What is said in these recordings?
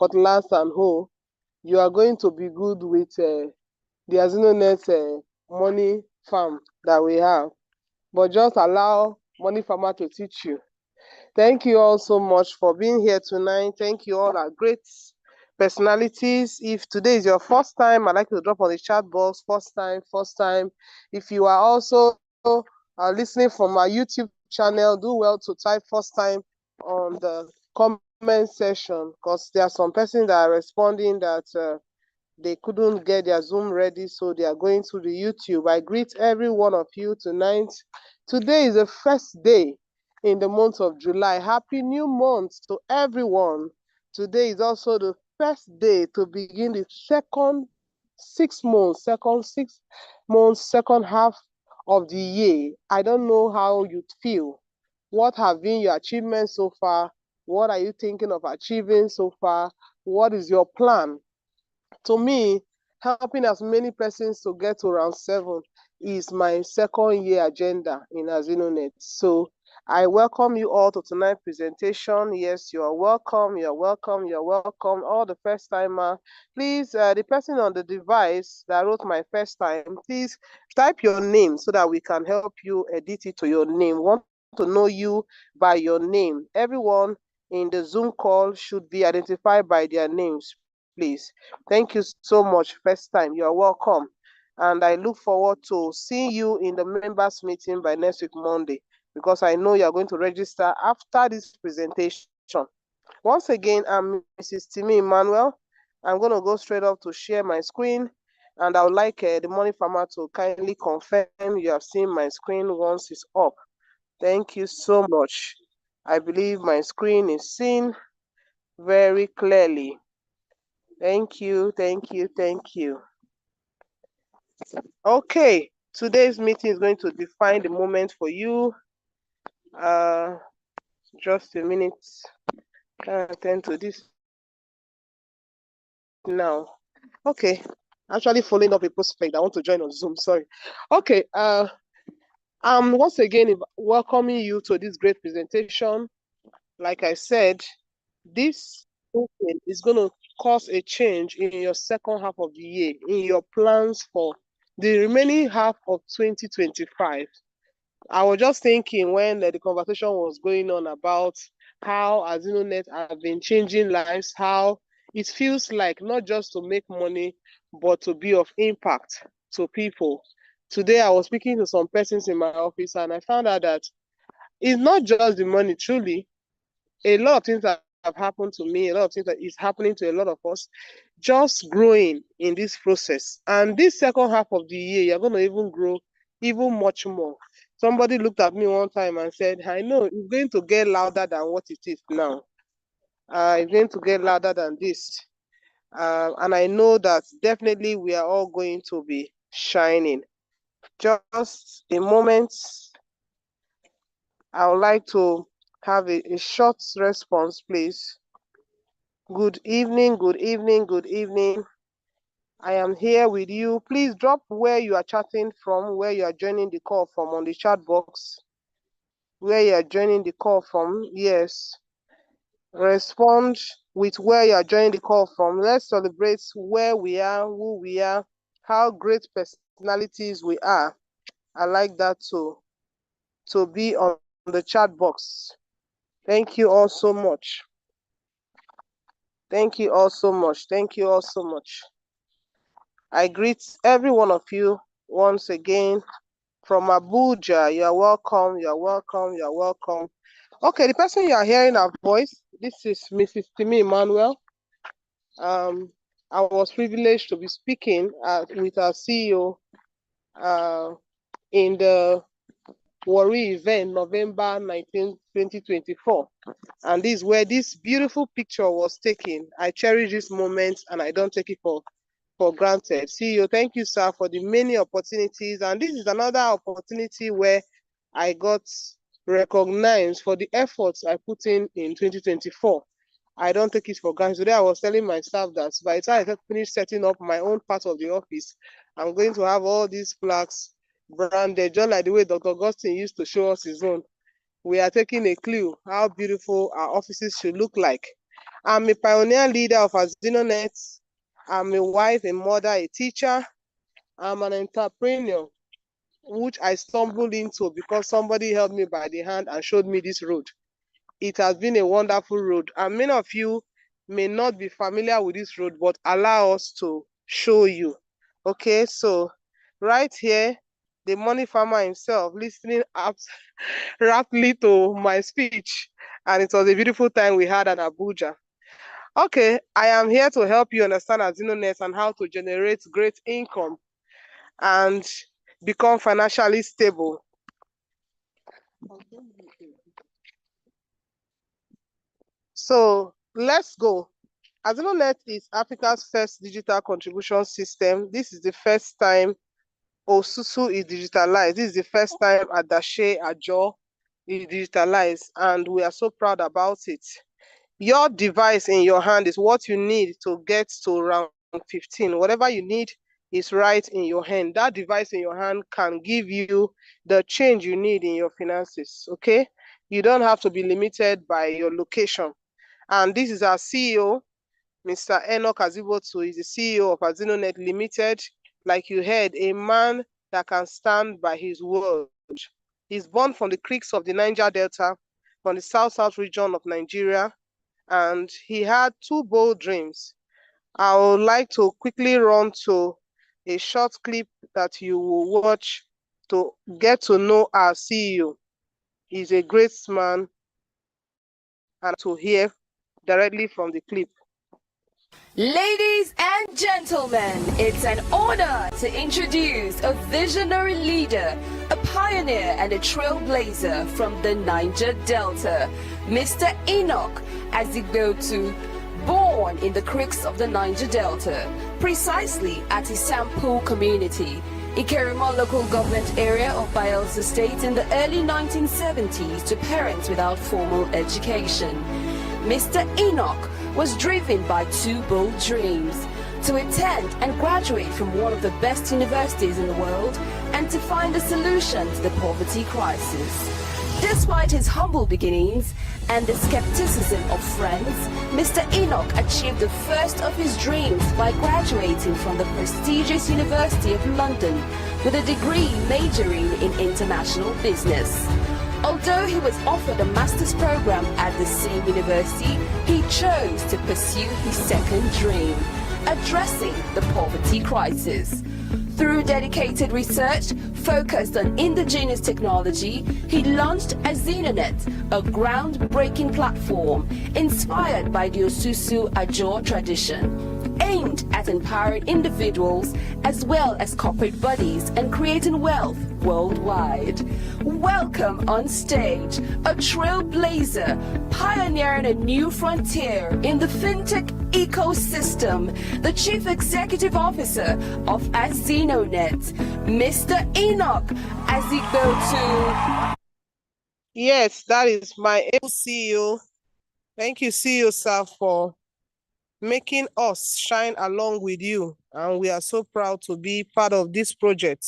cutlass and hoe, you are going to be good with the AZINONET money farm that we have. But just allow money farmer to teach you. Thank you all so much for being here tonight. Thank you all, our great personalities. If today is your first time, I'd like to drop on the chat box, first time. If you are also listening from our YouTube channel, do well to type first time on the comment section, because there are some persons that are responding that they couldn't get their Zoom ready, so they are going to the YouTube. I greet every one of you tonight. Today is the first day in the month of July. Happy new month to everyone. Today is also the first day to begin the second 6 months, second half of the year. I don't know how you feel. What have been your achievements so far? What are you thinking of achieving so far? What is your plan? To me, helping as many persons to get to round 7 is my second year agenda in AZINONET. So I welcome you all to tonight's presentation. Yes, you are welcome. You are welcome. You are welcome. All the first timer, please, the person on the device that wrote my first time, please type your name so that we can help you edit it to your name. We want to know you by your name. Everyone in the Zoom call should be identified by their names, please. Thank you so much. First time, you are welcome. And I look forward to seeing you in the members meeting by next week, Monday, because I know you are going to register after this presentation. Once again, I'm Mrs. Timi Emmanuel. I'm going to go straight up to share my screen, and I would like the money farmer to kindly confirm you have seen my screen once it's up. Thank you so much. I believe my screen is seen very clearly. Thank you, thank you, thank you. Okay, today's meeting is going to define the moment for you. Just a minute. Can I attend to this now? Okay, actually following up a prospect. I want to join on Zoom. Sorry. Okay. Once again welcoming you to this great presentation. Like I said, this is going to cause a change in your second half of the year, in your plans for the remaining half of 2025. I was just thinking when the conversation was going on about how AZINONET have been changing lives, how it feels like not just to make money, but to be of impact to people. Today, I was speaking to some persons in my office, and I found out that it's not just the money, truly. A lot of things that have happened to me, a lot of things that is happening to a lot of us, just growing in this process. And this second half of the year, you're going to even grow even much more. Somebody looked at me one time and said, I know it's going to get louder than what it is now. It's going to get louder than this. And I know that definitely we are all going to be shining. Just a moment. I would like to have a short response, please. Good evening, good evening, good evening. I am here with you. Please drop where you are chatting from, where you are joining the call from on the chat box. Where you are joining the call from, yes. Respond with where you are joining the call from. Let's celebrate where we are, who we are, how great personalities we are. I like that too. To be on the chat box. Thank you all so much. Thank you all so much. Thank you all so much. I greet every one of you once again from Abuja. You are welcome. You are welcome. You are welcome. Okay, the person you are hearing our voice, this is Mrs. Timi Emmanuel. I was privileged to be speaking with our CEO in the Warri event, November 19, 2024. And this is where this beautiful picture was taken. I cherish this moment and I don't take it for granted. CEO, thank you, sir, for the many opportunities. And this is another opportunity where I got recognized for the efforts I put in 2024. I don't take it for granted. Today, I was telling my staff that by the time I finish setting up my own part of the office, I'm going to have all these flags branded, just like the way Dr. Augustine used to show us his own. We are taking a clue how beautiful our offices should look like. I'm a pioneer leader of AZINONET. I'm a wife, a mother, a teacher. I'm an entrepreneur, which I stumbled into because somebody held me by the hand and showed me this road. It has been a wonderful road, and many of you may not be familiar with this road, but allow us to show you. Okay, so right here, the money farmer himself listening up rapidly to my speech, and it was a beautiful time we had at Abuja. Okay, I am here to help you understand AZINONET and how to generate great income and become financially stable. So let's go. AZINONET is Africa's first digital contribution system. This is the first time Osusu is digitalized. This is the first time Adache Ajo is digitalized, and we are so proud about it. Your device in your hand is what you need to get to round 15. Whatever you need is right in your hand. That device in your hand can give you the change you need in your finances, okay? You don't have to be limited by your location. And this is our CEO, Mr. Enoch Azibotu, is the CEO of AZINONET Limited. Like you heard, a man that can stand by his word. He's born from the creeks of the Niger Delta, from the south region of Nigeria, and he had two bold dreams. I would like to quickly run to a short clip that you will watch to get to know our CEO. He's a great man, and to hear directly from the clip. Ladies and gentlemen, it's an honor to introduce a visionary leader, a pioneer and a trailblazer from the Niger Delta, Mr. Enoch Azibotu, born in the creeks of the Niger Delta, precisely at Isampu community, Ikerima local government area of Bayelsa State in the early 1970s to parents without formal education. Mr. Enoch was driven by two bold dreams: to attend and graduate from one of the best universities in the world and to find a solution to the poverty crisis. Despite his humble beginnings and the skepticism of friends, Mr. Enoch achieved the first of his dreams by graduating from the prestigious University of London with a degree majoring in international business. Although he was offered a master's program at the same university, he chose to pursue his second dream, addressing the poverty crisis. Through dedicated research focused on indigenous technology, he launched AZINONET, a groundbreaking platform inspired by the Osusu Ajo tradition, aimed at empowering individuals as well as corporate bodies and creating wealth worldwide. Welcome on stage, a trailblazer, pioneering a new frontier in the fintech ecosystem, the Chief Executive Officer of AZINONET, Mr. Enoch Azibotu. Yes, that is my CEO. Thank you, CEO sir, for making us shine along with you. And we are so proud to be part of this project.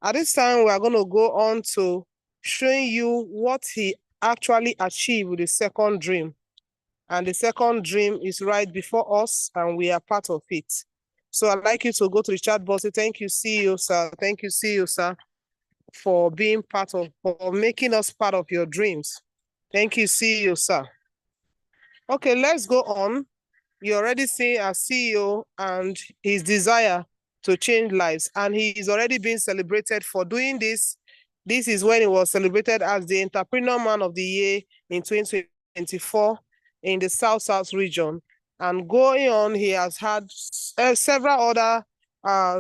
At this time, we are going to go on to showing you what he actually achieved with the second dream. And the second dream is right before us, and we are part of it. So I'd like you to go to the chat box. Say, thank you, CEO, sir. Thank you, CEO, sir, for being part of, for making us part of your dreams. Thank you, CEO, sir. Okay, let's go on. You already see our CEO and his desire to change lives, and he is already being celebrated for doing this. This is when he was celebrated as the Entrepreneur Man of the Year in 2024 in the South region. And going on, he has had several other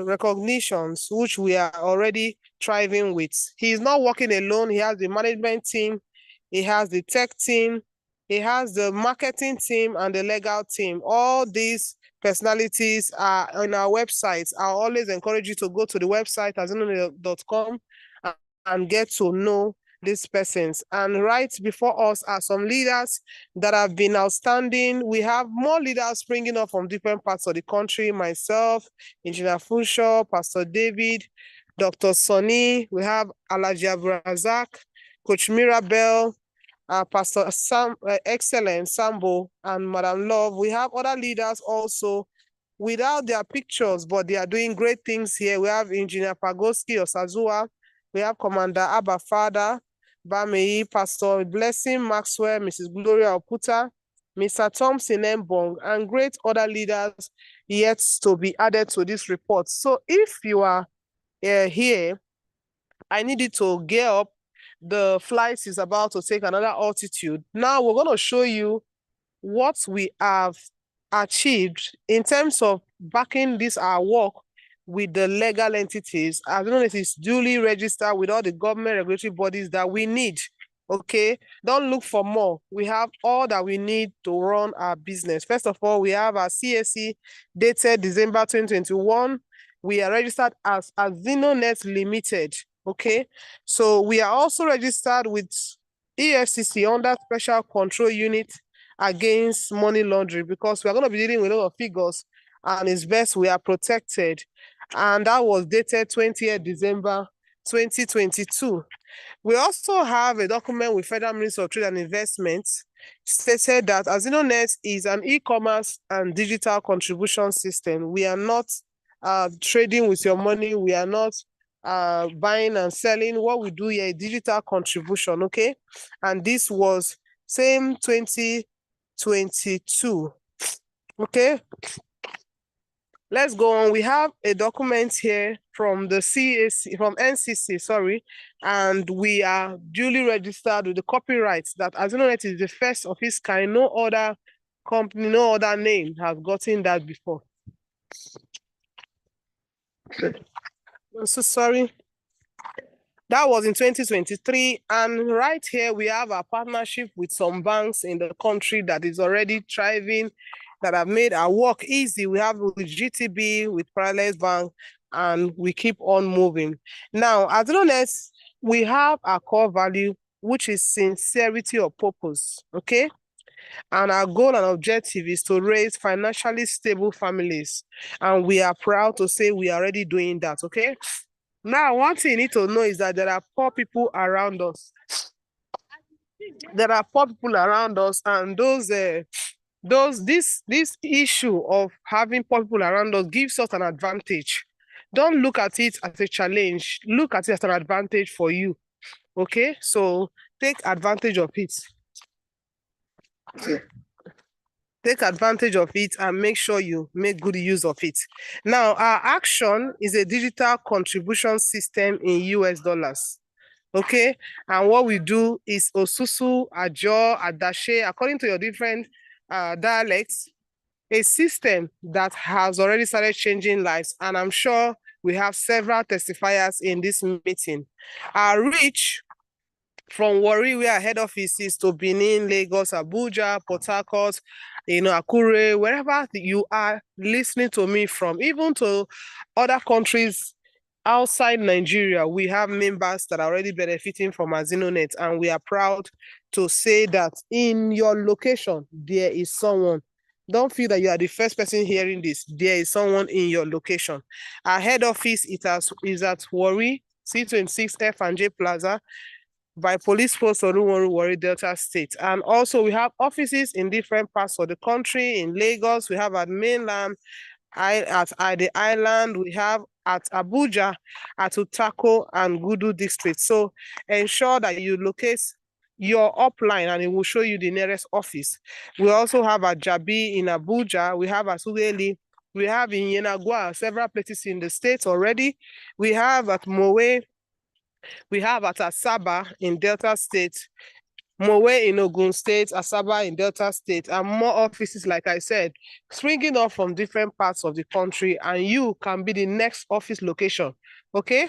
recognitions, which we are already thriving with. He is not working alone. He has the management team, he has the tech team, he has the marketing team and the legal team. All these personalities are on our website. I always encourage you to go to the website, azinonet.com, and get to know these persons. And right before us are some leaders that have been outstanding. We have more leaders springing up from different parts of the country. Myself, Engineer Funshaw, Pastor David, Dr. Sonny, we have Alhaji Abrazak, Coach Mirabel, Pastor Sam, Excellent Sambo, and Madam Love. We have other leaders also without their pictures, but they are doing great things here. We have Engineer Pagoski Osazua. We have Commander Abba Father, Bamei, Pastor Blessing Maxwell, Mrs. Gloria Oputa, Mr. Thompson Mbong, and great other leaders yet to be added to this report. So if you are here, I need you to gear up. The flight is about to take another altitude. Now we're going to show you what we have achieved in terms of backing this our work with the legal entities. As long as it's duly registered with all the government regulatory bodies that we need. Okay, don't look for more. We have all that we need to run our business. First of all, we have our CSE dated December 2021. We are registered as AZINONET Limited. Okay, so we are also registered with EFCC under Special Control Unit against money laundering, because we are going to be dealing with a lot of figures and it's best we are protected. And that was dated 20th December 2022. We also have a document with Federal Ministry of Trade and Investment stated that AZINONET is an e-commerce and digital contribution system. We are not trading with your money. We are not buying and selling. What we do here is digital contribution, okay? And this was same 2022, okay? Let's go on. We have a document here from the CAC, from NCC, sorry, and we are duly registered with the copyright that AZINONET is the first of its kind. No other company, no other name has gotten that before. I'm so sorry. That was in 2023. And right here, we have a partnership with some banks in the country that is already thriving, that have made our work easy. We have with GTB, with Parallels Bank, and we keep on moving. Now, as long as we have our core value, which is sincerity of purpose, okay? And our goal and objective is to raise financially stable families. And we are proud to say we are already doing that, okay? Now, one thing you need to know is that there are poor people around us. There are poor people around us, and this issue of having poor people around us gives us an advantage. Don't look at it as a challenge. Look at it as an advantage for you. Okay, so take advantage of it. Take advantage of it and make sure you make good use of it. Now, our action is a digital contribution system in US dollars. Okay, and what we do is Osusu, Ajo, Adashe, according to your different dialects, a system that has already started changing lives. And I'm sure we have several testifiers in this meeting. Our reach from Warri, where our head office is, to Benin, Lagos, Abuja, Port Harcourt, Akure, wherever you are listening to me from, even to other countries outside Nigeria, we have members that are already benefiting from AZINONET, and we are proud to say that in your location, there is someone. Don't feel that you are the first person hearing this. There is someone in your location. Our head office is at Warri, C26 F&J Plaza, by Police Post Oruworu, Warri, Delta State. And also we have offices in different parts of the country. In Lagos, we have at mainland, at the island, we have at Abuja, at Utako and Gudu district. So ensure that you locate your upline and it will show you the nearest office. We also have at Jabi in Abuja, we have at Sugeli, we have in Yenagua, several places in the state already. We have at Mowe, we have at Asaba in Delta State, Mowe in Ogun State, Asaba in Delta State, and more offices, like I said, springing up from different parts of the country, and you can be the next office location, okay?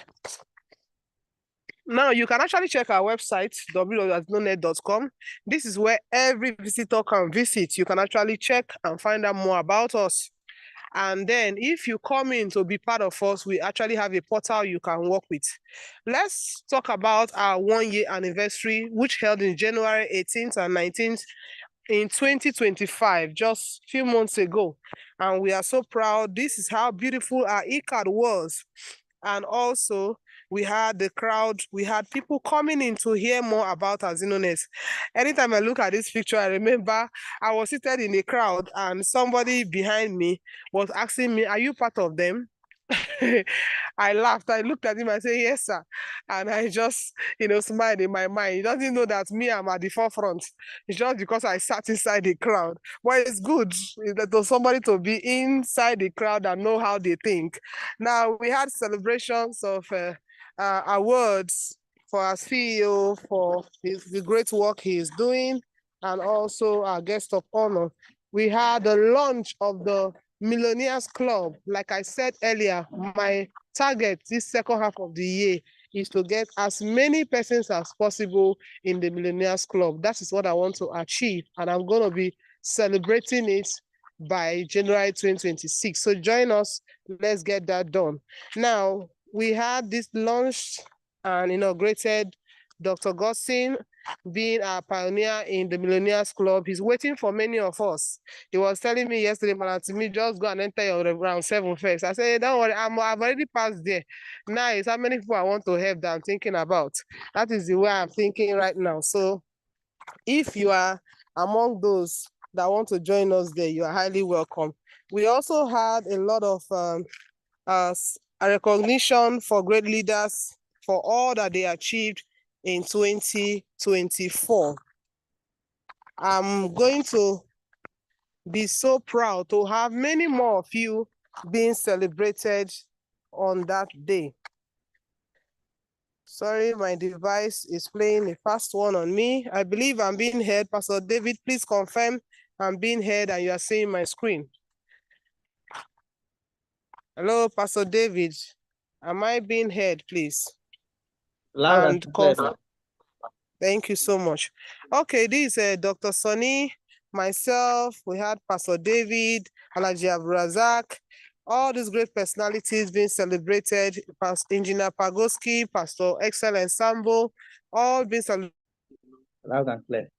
Now, you can actually check our website, www.azinonet.com. This is where every visitor can visit. You can actually check and find out more about us. And then if you come in to be part of us, we actually have a portal you can work with. Let's talk about our 1-year anniversary, which held in January 18th and 19th in 2025, just a few months ago. And we are so proud. This is how beautiful our e-card was. And also, We had the crowd. We had people coming in to hear more about AZINONET. Anytime I look at this picture, I remember I was seated in a crowd and somebody behind me was asking me, "Are you part of them?" I laughed. I looked at him. I said, "Yes, sir." And I just, smiled in my mind. He doesn't know that me, I'm at the forefront. It's just because I sat inside the crowd. Well, it's good for somebody to be inside the crowd and know how they think. Now, we had celebrations of awards for our CEO for the great work he is doing, and also our guest of honor. We had the launch of the Millionaires Club. Like I said earlier, my target this second half of the year is to get as many persons as possible in the Millionaires Club. That is what I want to achieve, and I'm going to be celebrating it by January 2026. So join us. Let's get that done. Now, we had this launched and inaugurated Dr. Gossin being a pioneer in the Millionaires Club. He's waiting for many of us. He was telling me yesterday, Malatimi, just go and enter your round 7 first. I said, don't worry, I've already passed there. Now it's how many people I want to help that I'm thinking about. That is the way I'm thinking right now. So if you are among those that want to join us there, you are highly welcome. We also had a lot of a recognition for great leaders for all that they achieved in 2024. I'm going to be so proud to have many more of you being celebrated on that day. Sorry, my device is playing a fast one on me. I believe I'm being heard. Pastor David, please confirm I'm being heard and you are seeing my screen. Hello, Pastor David. Am I being heard, please? Loud and clear. Thank you so much. Okay, this is Dr. Sonny, myself, we had Pastor David, Alhaji Abrazak, all these great personalities being celebrated, Pastor Engineer Pagoski, Pastor Excellent Sambo, all being celebrated. Loud and clear.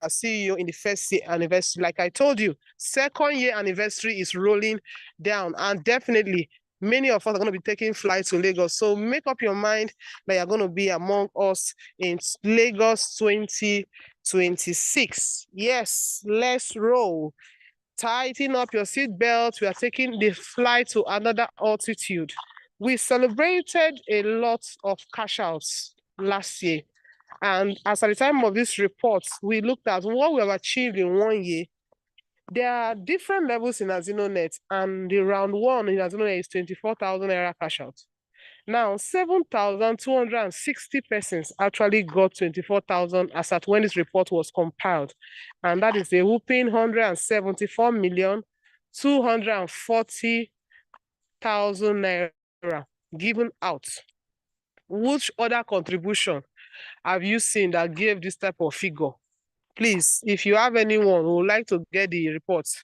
I see you in the first year anniversary. Like I told you, second year anniversary is rolling down, and definitely many of us are going to be taking flights to Lagos. So make up your mind that you're going to be among us in Lagos 2026. Yes, let's roll. Tighten up your seatbelt. We are taking the flight to another altitude. We celebrated a lot of cash outs last year. And as at the time of this report, we looked at what we have achieved in 1 year. There are different levels in AZINONET, and the round 1 in AZINONET is 24,000 naira cash out. Now, 7,260 persons actually got 24,000 as at when this report was compiled. And that is a whooping 174,240,000 naira given out. Which other contribution have you seen that gave this type of figure? Please, if you have anyone who would like to get the reports.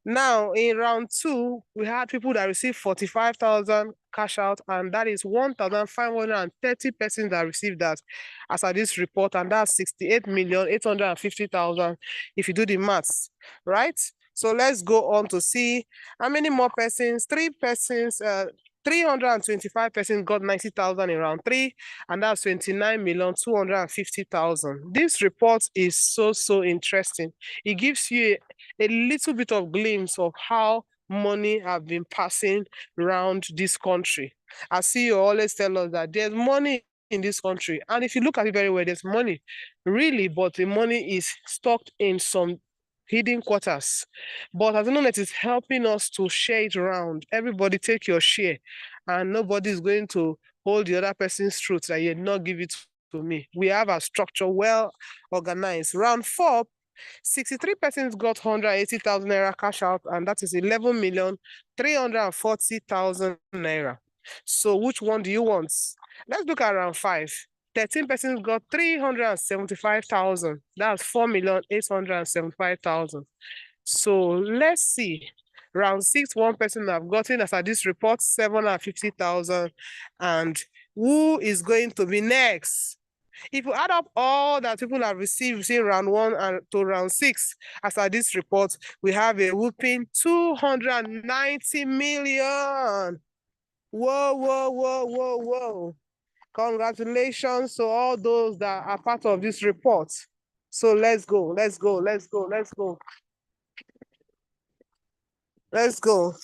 Now, in round 2, we had people that received 45,000 cash out, and that is 1,530 persons that received that as at this report, and that's 68,850,000 if you do the maths, right? So let's go on to see how many more persons. 325 persons got 90,000 in round 3, and that's 29,250,000. This report is so interesting. It gives you a little bit of glimpse of how money have been passing around this country. I see you always tell us that there's money in this country, and if you look at it very well, there's money, really, but the money is stocked in some hidden quarters. But AZINONET is helping us to share it around. Everybody take your share, and nobody is going to hold the other person's truth that you not give it to me. We have a structure well organized. Round 4, 63 persons got 180,000 naira cash out, and that is 11,340,000 naira. So which one do you want? Let's look at round 5. 13 persons got 375,000. That's 4,875,000. So let's see. Round 6, 1 person have gotten, as at this report, 750,000. And who is going to be next? If you add up all that people have received in round 1 and to round 6, as at this report, we have a whooping 290 million. Whoa. Congratulations to all those that are part of this report. So let's go, let's go, let's go, let's go. Let's go.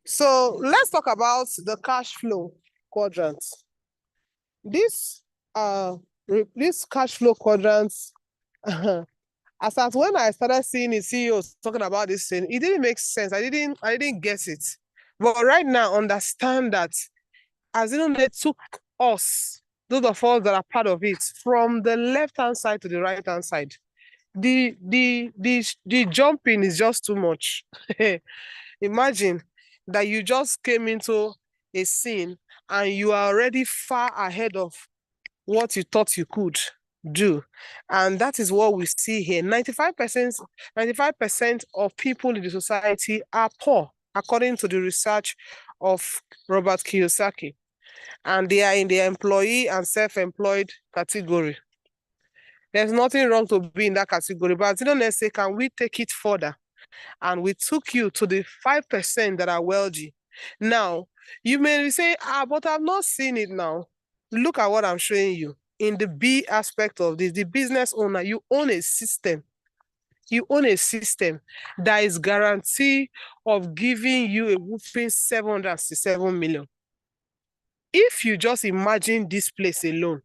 So let's talk about the cash flow quadrant. This cash flow quadrant, as at when I started seeing the CEOs talking about this thing, it didn't make sense. I didn't get it. But right now, understand that AZINONET took us, those of us that are part of it, from the left-hand side to the right-hand side. The jumping is just too much. Imagine that you just came into a scene and you are already far ahead of what you thought you could do. And that is what we see here. 95% of people in the society are poor, according to the research of Robert Kiyosaki. And they are in the employee and self-employed category. There's nothing wrong to be in that category, but AZINONET say, can we take it further? And we took you to the 5% that are wealthy. Now, you may say, but I've not seen it now. Look at what I'm showing you. In the B aspect of this, the business owner, you own a system. You own a system that is guarantee of giving you a whooping 767 million. If you just imagine this place alone,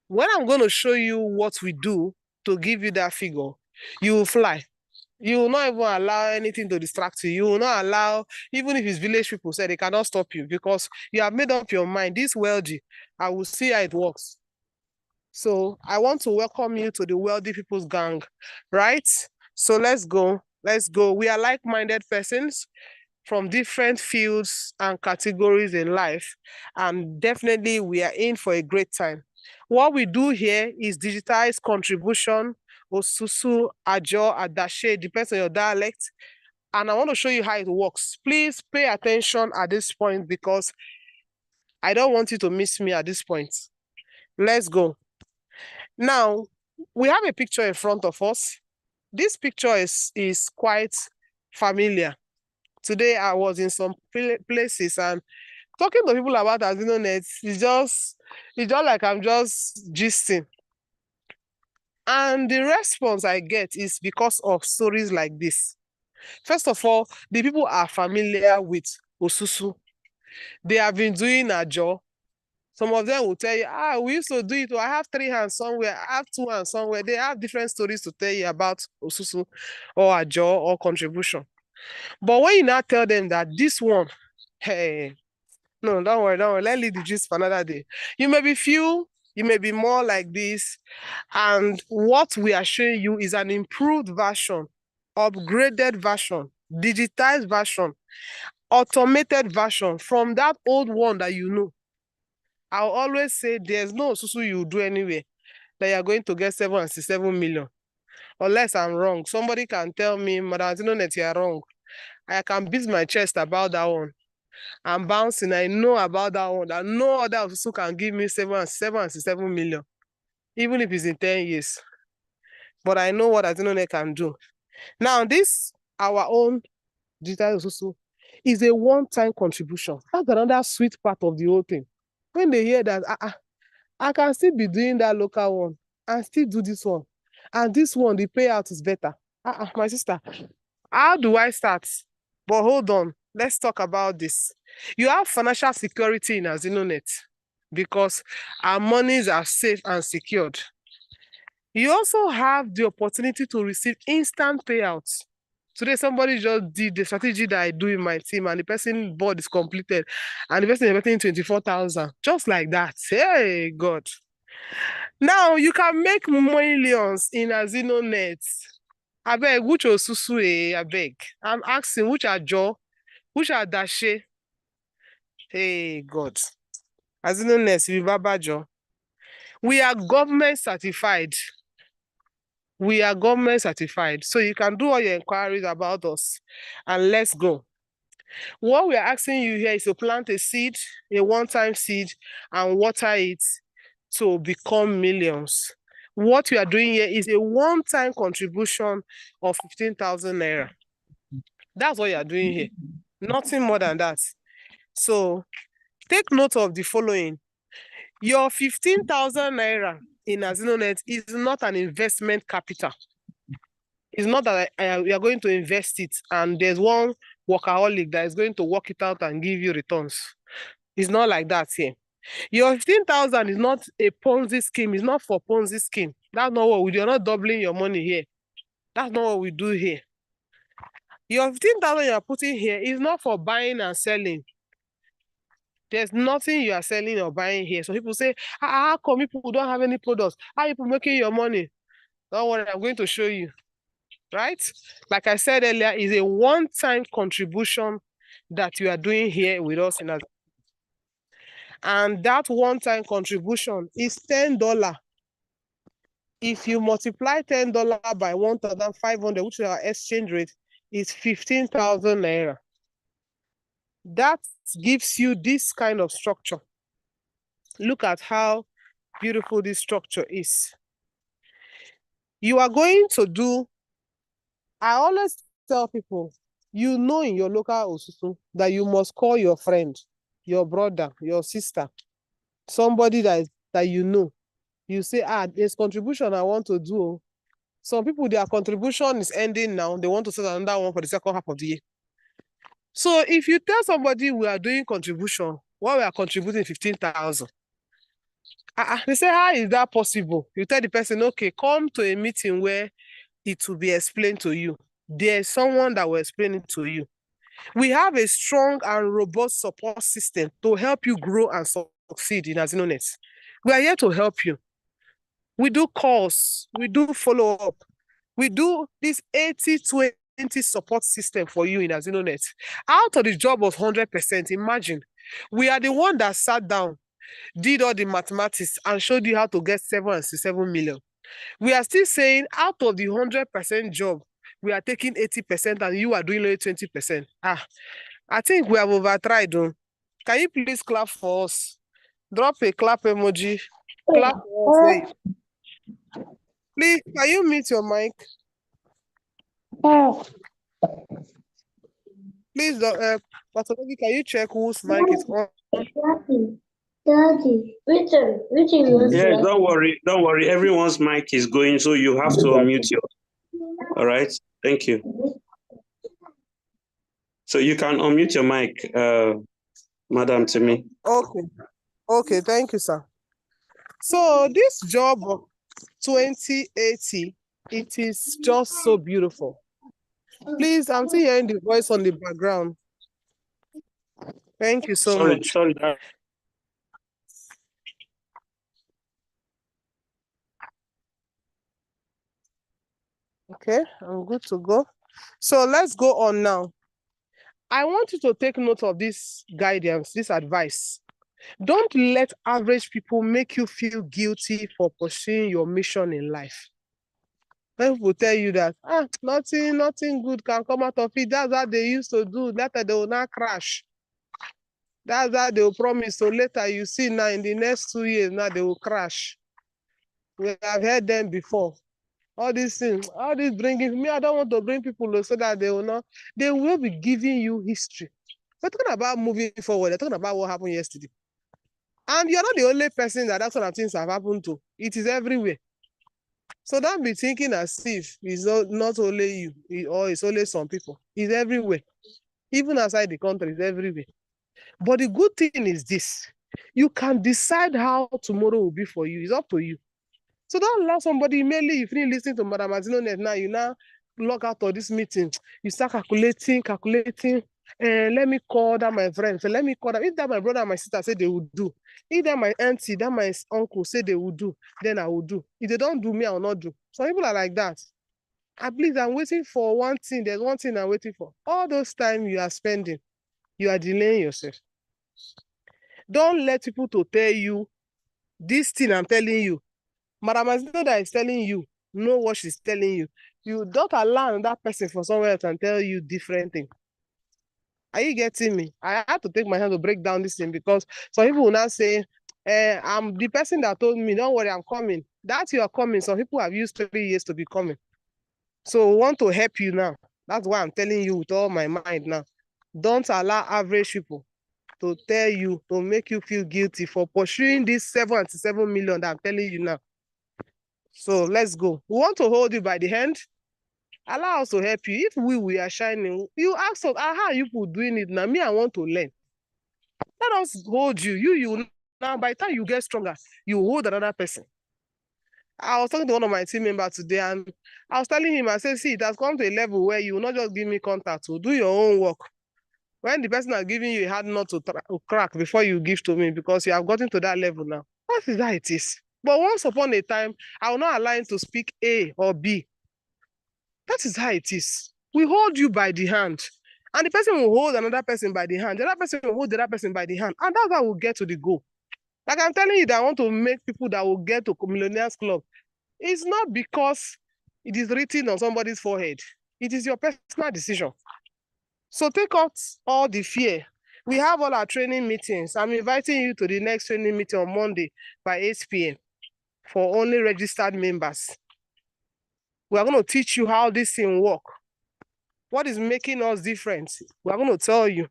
when I'm going to show you what we do to give you that figure, you will fly. You will not even allow anything to distract you. You will not allow, even if it's village people say they cannot stop you, because you have made up your mind. This wealthy, I will see how it works. So I want to welcome you to the wealthy people's gang, right? So let's go. Let's go. We are like-minded persons from different fields and categories in life. And definitely we are in for a great time. What we do here is digitize contribution, Osusu, Ajo, Adashe, depends on your dialect. And I want to show you how it works. Please pay attention at this point because I don't want you to miss me at this point. Let's go. Now, we have a picture in front of us. This picture is quite familiar. Today, I was in some places and talking to people about AZINONET, it's just like I'm just gisting. And the response I get is because of stories like this. First of all, the people are familiar with Osusu. They have been doing Ajo. Some of them will tell you, we used to do it. I have 3 hands somewhere. I have 2 hands somewhere. They have different stories to tell you about Osusu or Ajo or contribution. But when you now tell them that this one, hey, no, don't worry. Let's leave the gist for another day. You may be few, you may be more like this. And what we are showing you is an improved version, upgraded version, digitized version, automated version from that old one that you know. I'll always say there's no Osusu you do anyway that you're going to get 767 million. Unless I'm wrong. Somebody can tell me, Madam AZINONET, you're wrong. I can beat my chest about that one. I'm bouncing. I know about that one. That no other Osusu can give me 767 million, even if it's in 10 years. But I know what AZINONET can do. Now, this, our own digital Osusu, is a one-time contribution. That's another sweet part of the whole thing. When they hear that, I can still be doing that local one and still do this one. And this one, the payout is better. My sister, how do I start? But hold on, let's talk about this. You have financial security in AZINONET because our monies are safe and secured. You also have the opportunity to receive instant payouts. Today, somebody just did the strategy that I do in my team, and the person board is completed, and the person is getting 24,000, just like that. Hey, God. Now, you can make millions in AZINONET. I beg, which Osusu, I beg. I'm asking, which are Joe, which are Dashe? Hey, God. AZINONET, Vivabajo. We are government certified. We are government certified. So you can do all your inquiries about us and let's go. What we are asking you here is to plant a seed, a one-time seed, and water it to become millions. What we are doing here is a one-time contribution of 15,000 naira. That's what you are doing here. Nothing more than that. So take note of the following. Your 15,000 naira in AZINONET is not an investment capital. It's not that we are going to invest it and there's one workaholic that is going to work it out and give you returns. It's not like that here. Your 15,000 is not a Ponzi scheme. It's not for Ponzi scheme. That's not what we do. You're not doubling your money here. That's not what we do here. Your 15,000 you are putting here is not for buying and selling. There's nothing you are selling or buying here. So people say, how come people don't have any products? How are people making your money? Don't worry, I'm going to show you. Right? Like I said earlier, is a one-time contribution that you are doing here with us in AZINONET. And that one-time contribution is $10. If you multiply $10 by 1,500, which is our exchange rate, is 15,000 naira. That gives you this kind of structure. Look at how beautiful this structure is. You are going to do, I always tell people, you know in your local Osusu that you must call your friend, your brother, your sister, somebody that you know. You say, there's contribution I want to do. Some people, their contribution is ending now. They want to start another one for the second half of the year. So if you tell somebody we are doing contribution, what we are contributing 15,000. They say, how is that possible? You tell the person, okay, come to a meeting where it will be explained to you. There's someone that will explain it to you. We have a strong and robust support system to help you grow and succeed in AZINONET. We are here to help you. We do calls, we do follow-up. We do this 80-20 support system for you in AZINONET. Out of the job of 100%, imagine, we are the one that sat down, did all the mathematics and showed you how to get 7 million. We are still saying out of the 100% job, we are taking 80% and you are doing only 20%. I think we have overtried. Can you please clap for us? Drop a clap emoji. Clap for us. Please, can you mute your mic? Please, Pastor, can you check whose mic is on? Daddy, yes, don't worry. Everyone's mic is going, so you have to unmute your. All right, thank you. So you can unmute your mic, Madam Timi. Okay, thank you, sir. So this job of 2080, it is just so beautiful. Please, I'm still hearing the voice on the background. Thank you so much. Sorry. Okay, I'm good to go. So let's go on now. I want you to take note of this guidance, this advice. Don't let average people make you feel guilty for pursuing your mission in life. When people tell you that nothing good can come out of it, that's what they used to do. Later they will not crash. That's what they will promise. So later you see now in the next 2 years, now they will crash. We have heard them before. All these things, all this bringing me, I don't want to bring people so that they will not, they will be giving you history. We're talking about moving forward. They're talking about what happened yesterday. And you're not the only person that sort of things have happened to. It is everywhere. So don't be thinking as if it's not only you or it's only some people. It's everywhere. Even outside the country, it's everywhere. But the good thing is this. You can decide how tomorrow will be for you. It's up to you. So don't allow somebody, mainly if you listen to Madam AZINONET now, you now log out of this meeting. You start calculating. Let me call that my friend. So let me call that. If that my brother and my sister say they will do. If that my auntie, that my uncle say they will do, then I will do. If they don't do, me, I will not do. Some people are like that. At least I'm waiting for one thing. There's one thing I'm waiting for. All those time you are spending, you are delaying yourself. Don't let people to tell you this thing I'm telling you. Madam AZINONET is telling you, know what she's telling you. You don't allow that person for someone else and tell you different thing. Are you getting me? I had to take my hand to break down this thing because some people will now say, I'm the person that told me, don't worry, I'm coming. That you are coming. Some people have used 3 years to be coming. So we want to help you now. That's why I'm telling you with all my mind now. Don't allow average people to tell you, to make you feel guilty for pursuing this 77 million that I'm telling you now. So let's go. We want to hold you by the hand. Allow us to help you. If we are shining, you ask us, how are you people doing it now? Me, I want to learn. Let us hold you. You now, by the time you get stronger, you hold another person. I was talking to one of my team members today, and I was telling him, I said, see, it has come to a level where you will not just give me contact, to do your own work. When the person is giving you a hard nut to crack before you give to me, because you have gotten to that level now. That is how it is. But once upon a time, I will not allow him to speak A or B. That is how it is. We hold you by the hand, and the person will hold another person by the hand. The other person will hold the other person by the hand, and that's how we'll get to the goal. Like I'm telling you that I want to make people that will get to Millionaires Club. It's not because it is written on somebody's forehead. It is your personal decision. So take out all the fear. We have all our training meetings. I'm inviting you to the next training meeting on Monday by 8 p.m. for only registered members. We are going to teach you how this thing works. What is making us different? We are going to tell you.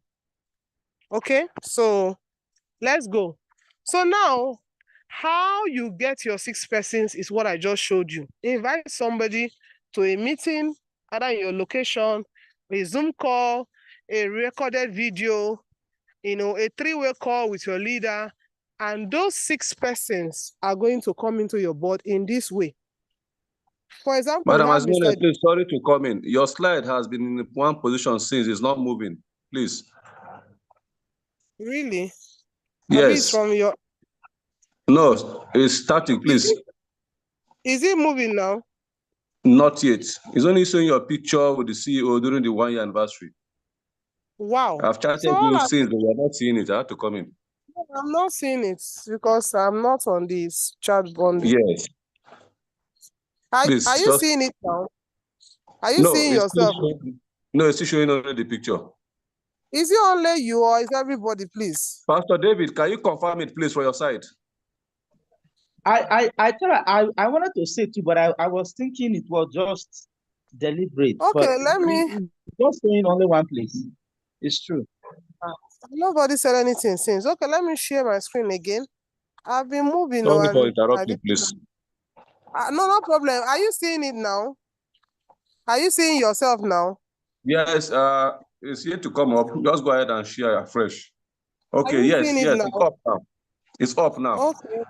Okay, so let's go. So now, how you get your 6 persons is what I just showed you. Invite somebody to a meeting, either in your location, a Zoom call, a recorded video, a 3-way call with your leader, and those 6 persons are going to come into your board in this way. For example, Madam we have AZINONET, Mr. please, sorry to come in. Your slide has been in one position since it's not moving. Please. Really? Yes. From your... No, it's static, please. Is it moving now? Not yet. It's only showing your picture with the CEO during the 1-year anniversary. Wow. I've chatted you since, but we're not seeing it. I have to come in. I'm not seeing it because I'm not on this chat bundle. Yes. Please, are you seeing it now? Are you seeing yourself? No, it's still showing only the picture. Is it only you or is everybody, please? Pastor David, can you confirm it, please, for your side? I wanted to say too, but I was thinking it was just deliberate. Okay, let me. Just saying only one place. It's true. Nobody said anything since. Okay, let me share my screen again. I've been moving Sorry on. for interrupting, please. No problem. Are you seeing it now? Are you seeing yourself now? Yes, it's yet to come up. Just go ahead and share afresh. Okay, yes, it's up now. It's up now. Okay.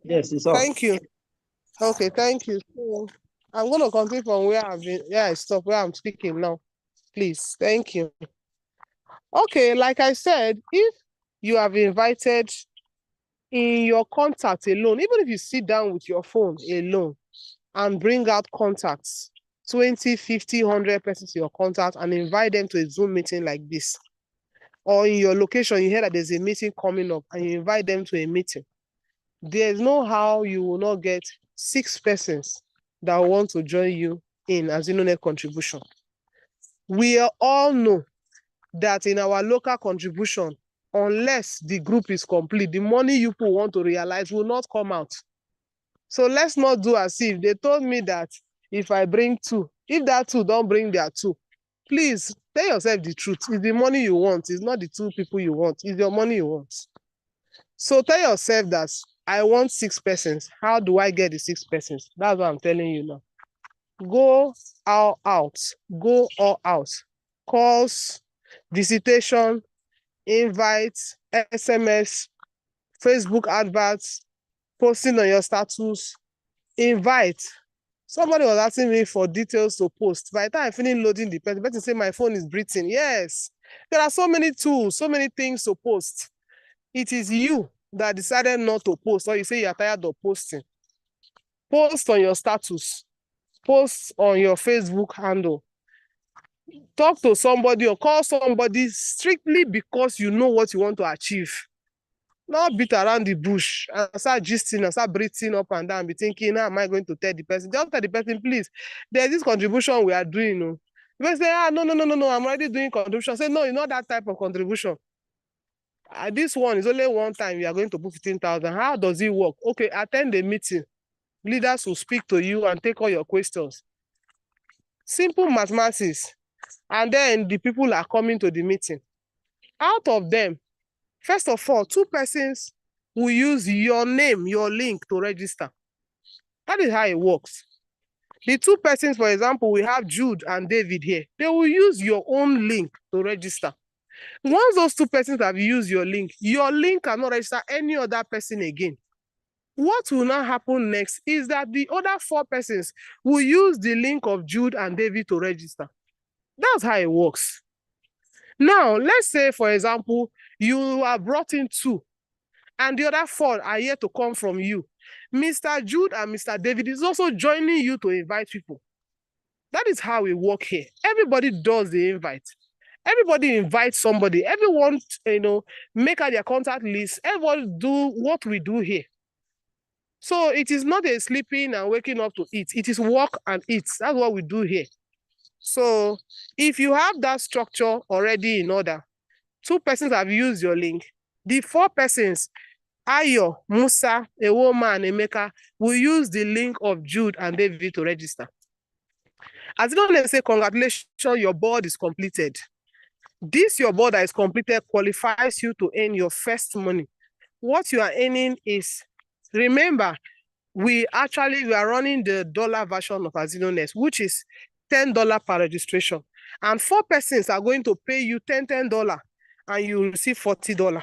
Yes, it's up. Thank you. Okay, thank you. So, I'm going to continue from where I stopped, where I'm speaking now. Please, thank you. Okay, like I said, if you have invited in your contact alone, even if you sit down with your phone alone and bring out contacts, 20, 50, 100 persons to your contact and invite them to a Zoom meeting like this, or in your location, you hear that there's a meeting coming up and you invite them to a meeting, there's no how you will not get 6 persons that want to join you in AZINONET contribution. We all know that in our local contribution, unless the group is complete, the money you people want to realize will not come out. So let's not do as if they told me that if I bring 2, if that 2 don't bring their 2, please tell yourself the truth. It's the money you want. It's not the 2 people you want. It's your money you want. So tell yourself that I want 6 persons. How do I get the 6 persons? That's what I'm telling you now. Go all out. Go all out. Calls, visitation, invites, SMS, Facebook adverts, posting on your status, invite. Somebody was asking me for details to post. By the time I finish loading the person say my phone is breathing. Yes, there are so many tools, so many things to post. It is you that decided not to post, or you say you're tired of posting. Post on your status. Post on your Facebook handle. Talk to somebody or call somebody strictly because you know what you want to achieve. Not beat around the bush and start gisting and start breathing up and down, be thinking, how am I going to tell the person? Just tell the person, please, there's this contribution we are doing. You say, no, I'm already doing contribution. Say, no, it's not that type of contribution. This one is only one time you are going to put 15,000. How does it work? Okay, attend the meeting. Leaders will speak to you and take all your questions. Simple mathematics. And then the people are coming to the meeting. Out of them, First of all, 2 persons will use your name, your link to register. That is how it works. The 2 persons, for example, we have Jude and David here. They will use your own link to register. Once those 2 persons have used your link cannot register any other person again. What will now happen next is that the other 4 persons will use the link of Jude and David to register. That's how it works. Now, let's say, for example, you are brought in 2, and the other 4 are yet to come from you. Mr. Jude and Mr. David is also joining you to invite people. That is how we work here. Everybody does the invite. Everybody invites somebody. Everyone, make out their contact list. Everybody do what we do here. So it is not a sleeping and waking up to eat. It is work and eat. That's what we do here. So if you have that structure already in order, 2 persons have used your link. The 4 persons, Ayo, Musa, Ewoma, and Emeka, will use the link of Jude and David to register. As you don't say, congratulations, your board is completed. This, your board that is completed, qualifies you to earn your first money. What you are earning is, remember, we are running the dollar version of AZINONET, which is $10 per registration. And 4 persons are going to pay you $10, and you receive $40.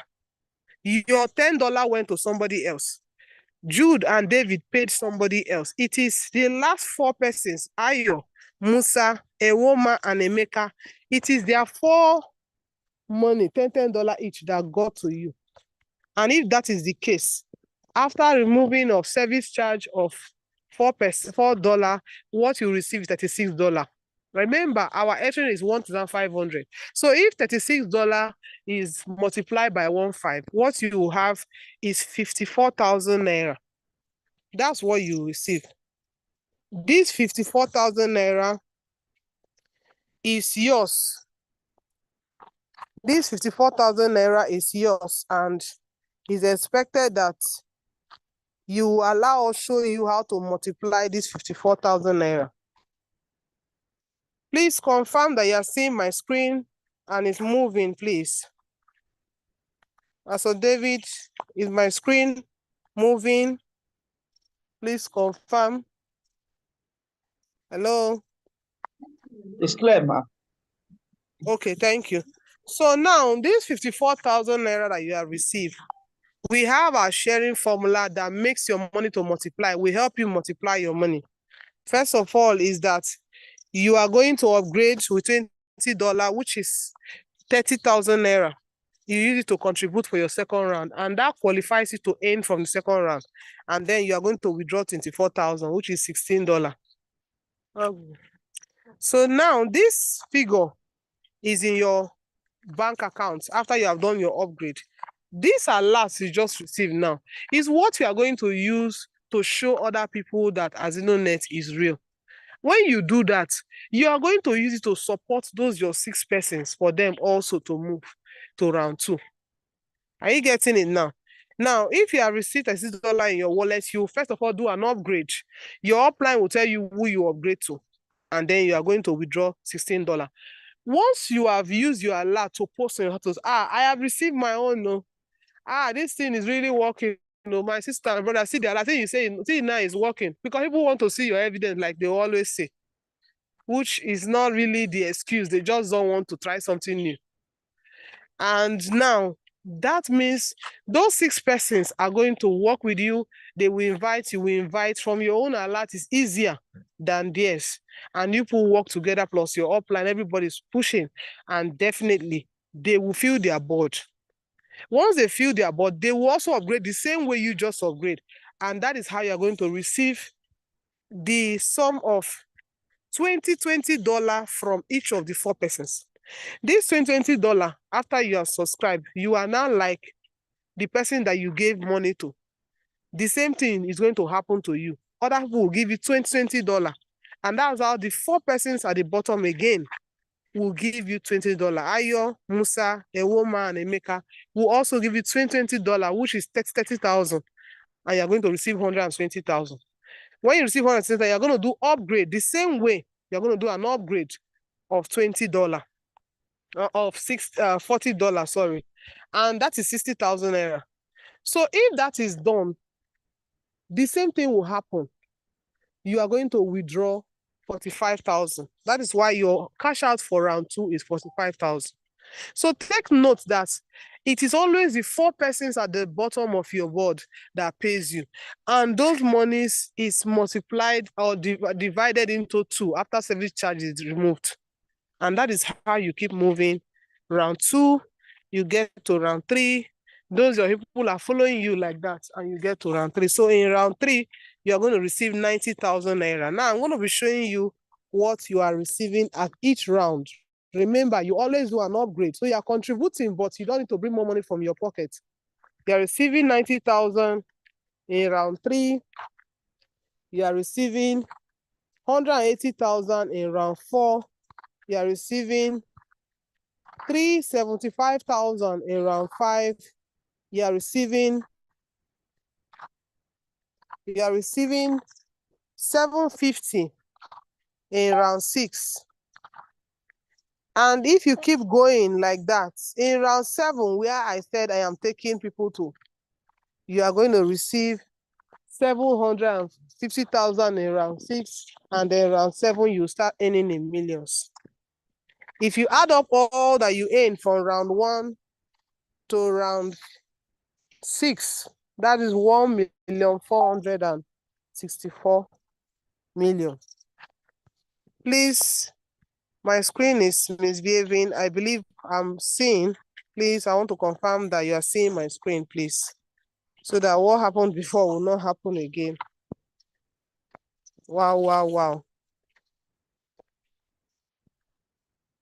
Your $10 went to somebody else. Jude and David paid somebody else. It is the last 4 persons, Ayo, Musa, Ewoma, and Emeka. It is their 4 money, $10 each, that got to you. And if that is the case, after removing of service charge of $4, what you receive is $36. Remember, our entry is 1,500. So if $36 is multiplied by 1.5, what you will have is 54,000 naira. That's what you receive. This 54,000 naira is yours. This 54,000 naira is yours, and it's expected that you allow us show you how to multiply this 54,000 naira. Please confirm that you are seeing my screen and it's moving, please. So David, is my screen moving? Please confirm. Hello? It's clear, ma. Okay, thank you. So now, this 54,000 naira that you have received, we have our sharing formula that makes your money to multiply. We help you multiply your money. First of all is that you are going to upgrade with $20, which is 30,000 naira. You use it to contribute for your second round, and that qualifies you to earn from the second round. And then you are going to withdraw 24,000, which is $16. So now this figure is in your bank account after you have done your upgrade. This alert you just received now is what you are going to use to show other people that AZINONET is real. When you do that, you are going to use it to support those your 6 persons for them also to move to round 2. Are you getting it now? Now, if you have received $6 in your wallet, you first of all do an upgrade. Your upline will tell you who you upgrade to, and then you are going to withdraw $16. Once you have used your alert to post on your status, I have received my own. No. This thing is really working. My sister and brother, see the alert. You say, see now it's working, because people want to see your evidence, like they always say, which is not really the excuse. They just don't want to try something new. And now that means those 6 persons are going to work with you. They will invite you. We invite from your own alert is easier than theirs. And you will work together plus your upline. Everybody's pushing, and definitely they will feel their board. Once they feel their board, they will also upgrade the same way you just upgrade. And that is how you're going to receive the sum of $20 from each of the 4 persons. This $20, after you have subscribed, you are now like the person that you gave money to. The same thing is going to happen to you. Other people will give you $20. And that's how the 4 persons at the bottom again will give you $20. Ayo, Musa, Ewoma, and Emeka will also give you $20, which is 30,000. And you're going to receive 120,000. When you receive 120,000, you're going to do upgrade the same way. You're going to do an upgrade of $20. of $40, sorry, and that is 60,000 naira. So if that is done, the same thing will happen. You are going to withdraw 45,000. That is why your cash out for round 2 is 45,000. So take note that it is always the 4 persons at the bottom of your board that pays you. And those monies is multiplied or divided into 2 after service charge is removed. And that is how you keep moving. Round 2, you get to round 3. Those your people are following you like that, and you get to round 3. So in round 3, you are going to receive 90,000 naira. Now I'm going to be showing you what you are receiving at each round. Remember, you always do an upgrade. So you are contributing, but you don't need to bring more money from your pocket. You are receiving 90,000 in round 3. You are receiving 180,000 in round 4. You are receiving 375,000 in round 5. You are receiving 750 in round 6. And if you keep going like that, in round 7, where I said I am taking people to, you are going to receive 750,000 in round 6, and then round 7, you start earning in millions. If you add up all that you earn from round 1 to round 6, that is 1,464,000,000. Please, my screen is misbehaving. I believe I'm seeing. Please, I want to confirm that you are seeing my screen, please, so that what happened before will not happen again. Wow, wow, wow.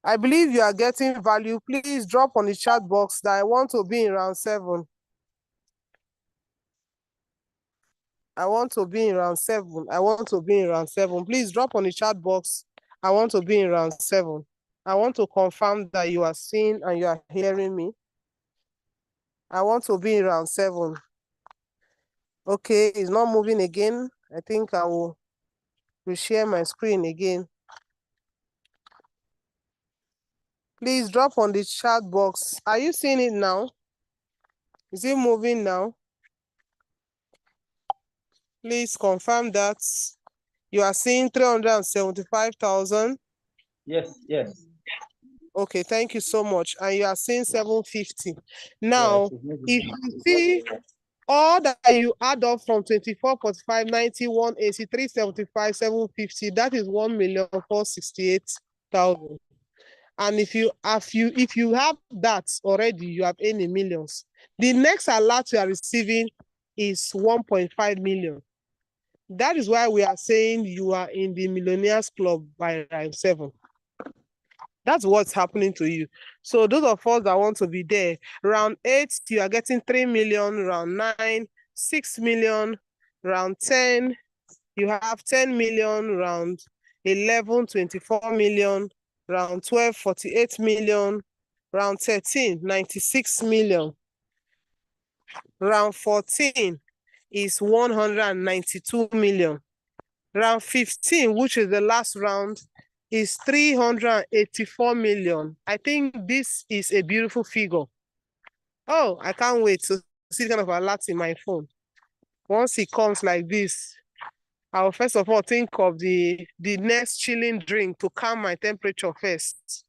I believe you are getting value. Please drop on the chat box that I want to be in round 7. I want to be in round 7. I want to be in round 7. Please drop on the chat box. I want to be in round 7. I want to confirm that you are seeing and you are hearing me. I want to be in round 7. Okay, it's not moving again. I think I will reshare my screen again. Please drop on the chat box. Are you seeing it now? Is it moving now? Please confirm that you are seeing 375,000. Yes, yes. Okay, thank you so much. And you are seeing 750. Now, if you see all that you add up from 24, 45, 90, 180, 375, 750, that is 1,468,000. And if you have that already, you have any millions. The next alert you are receiving is 1.5 million. That is why we are saying you are in the Millionaires Club by round 7. That's what's happening to you. So those of us that want to be there, round 8, you are getting 3 million, round 9, 6 million, round 10, you have 10 million, round 11, 24 million, round 12, 48 million, round 13, 96 million, round 14 is 192 million, round 15, which is the last round, is 384 million. I think this is a beautiful figure. Oh, I can't wait to see kind of alert in my phone. Once it comes like this, I will first of all think of the next chilling drink to calm my temperature first.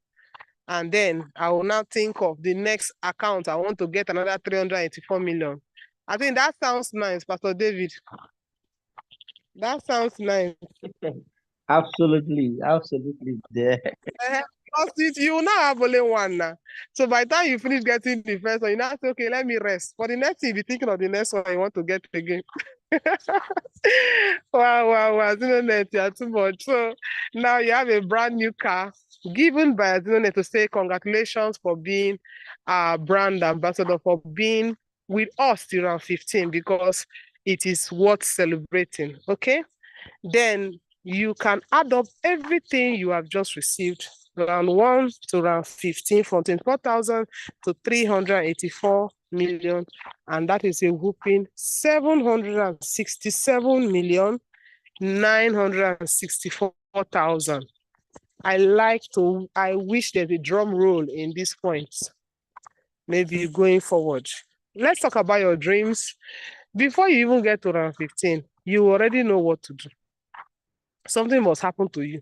And then I will now think of the next account. I want to get another 384 million. I think that sounds nice, Pastor David. That sounds nice. Absolutely, absolutely there. You now have only one now. So by the time you finish getting the first one, you now say, okay, let me rest. For the next thing, you'll be thinking of the next one you want to get again. Wow. AZINONET, you are too much. So now you have a brand new car given by AZINONET to say congratulations for being a brand ambassador, for being with us till round 15, because it is worth celebrating. Okay? Then you can add up everything you have just received, round 1 to round 15, from 24,000 to 384 million, and that is a whooping 767,964,000. I wish there's a drum roll in this point. Maybe going forward. Let's talk about your dreams. Before you even get to round 15, you already know what to do. Something must happen to you.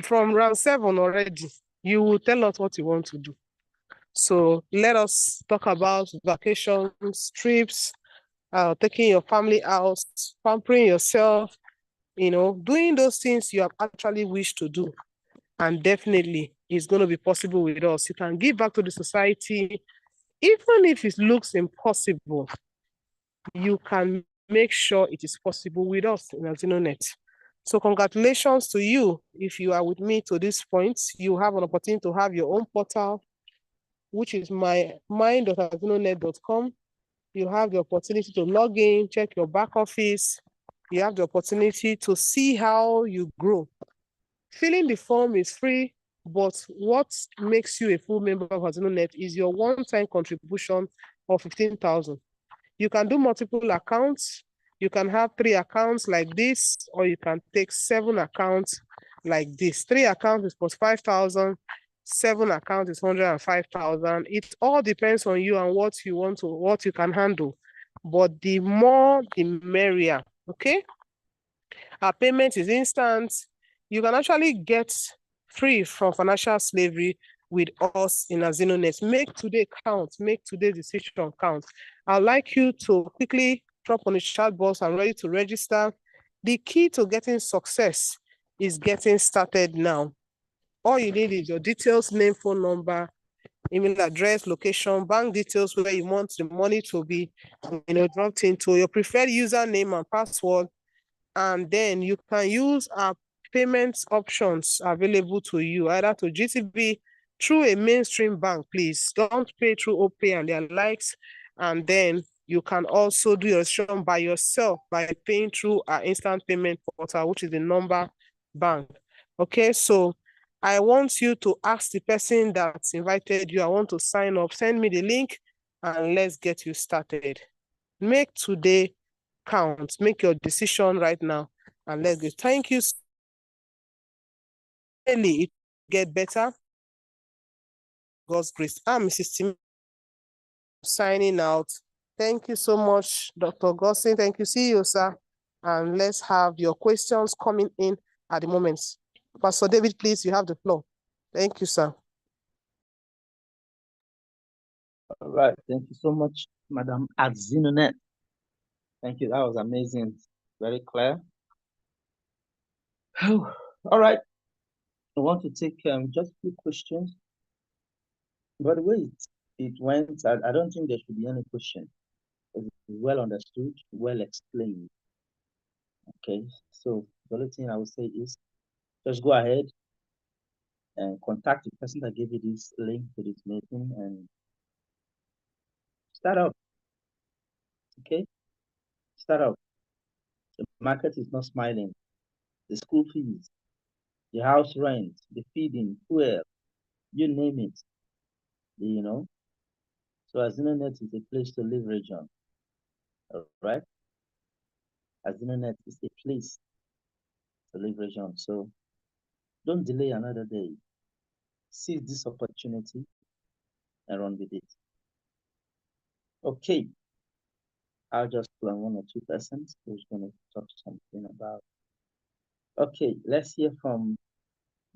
From round 7 already, you will tell us what you want to do. So let us talk about vacations, trips, taking your family out, pampering yourself, doing those things you have actually wished to do. And definitely it's going to be possible with us. You can give back to the society. Even if it looks impossible, you can make sure it is possible with us in AZINONET. So congratulations to you. If you are with me to this point, you have an opportunity to have your own portal, which is mine.azinonet.com. You have the opportunity to log in, check your back office. You have the opportunity to see how you grow. Filling the form is free, but what makes you a full member of AZINONET is your one-time contribution of 15,000. You can do multiple accounts. You can have 3 accounts like this, or you can take 7 accounts like this. 3 accounts is 45,000. 7 accounts is 105,000. It all depends on you and what you can handle. But the more, the merrier. Okay. Our payment is instant. You can actually get free from financial slavery with us in AZINONET. Make today count. Make today's decision count. I'd like you to quickly drop on the chat box. I'm ready to register. The key to getting success is getting started now. All you need is your details, name, phone number, email address, location, bank details, where you want the money to be, dropped into your preferred username and password. And then you can use our payment options available to you, either to GTB through a mainstream bank, please. Don't pay through OPay and their likes. And then you can also do your registration by yourself by paying through our instant payment portal, which is the number bank. Okay, so I want you to ask the person that's invited you, I want to sign up, send me the link, and let's get you started. Make today count. Make your decision right now, and let's go. Thank you. Really, it get better. God's grace. I'm Mrs. Tim signing out. Thank you so much, Dr. Gossin. Thank you. See you, sir. And let's have your questions coming in at the moment. Pastor David, please, you have the floor. Thank you, sir. All right. Thank you so much, Madam AZINONET. Thank you. That was amazing. Very clear. All right. I want to take just a few questions. By the way, it went, I don't think there should be any question. It's well understood, well explained. Okay, so the only thing I would say is just go ahead and contact the person that gave you this link to this meeting and start up. Okay, start up. The market is not smiling. The school fees, the house rent, the feeding, fuel, you name it. So AZINONET is a place to leverage on. All right. AZINONET is a place to leverage on. So don't delay another day. Seize this opportunity and run with it. Okay. I'll just plan 1 or 2 persons who's going to talk something about. Okay, let's hear from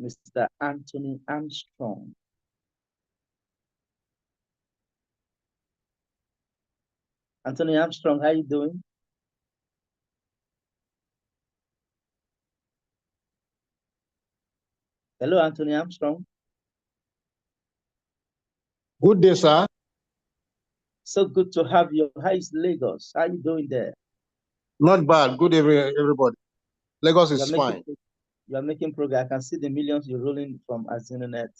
Mr. Anthony Armstrong. Anthony Armstrong, how you doing? Hello, Anthony Armstrong. Good day, sir. So good to have you. How is Lagos? How you doing there? Not bad. Good evening, everybody. Lagos is fine. You are making progress. I can see the millions you're rolling from AZINONET.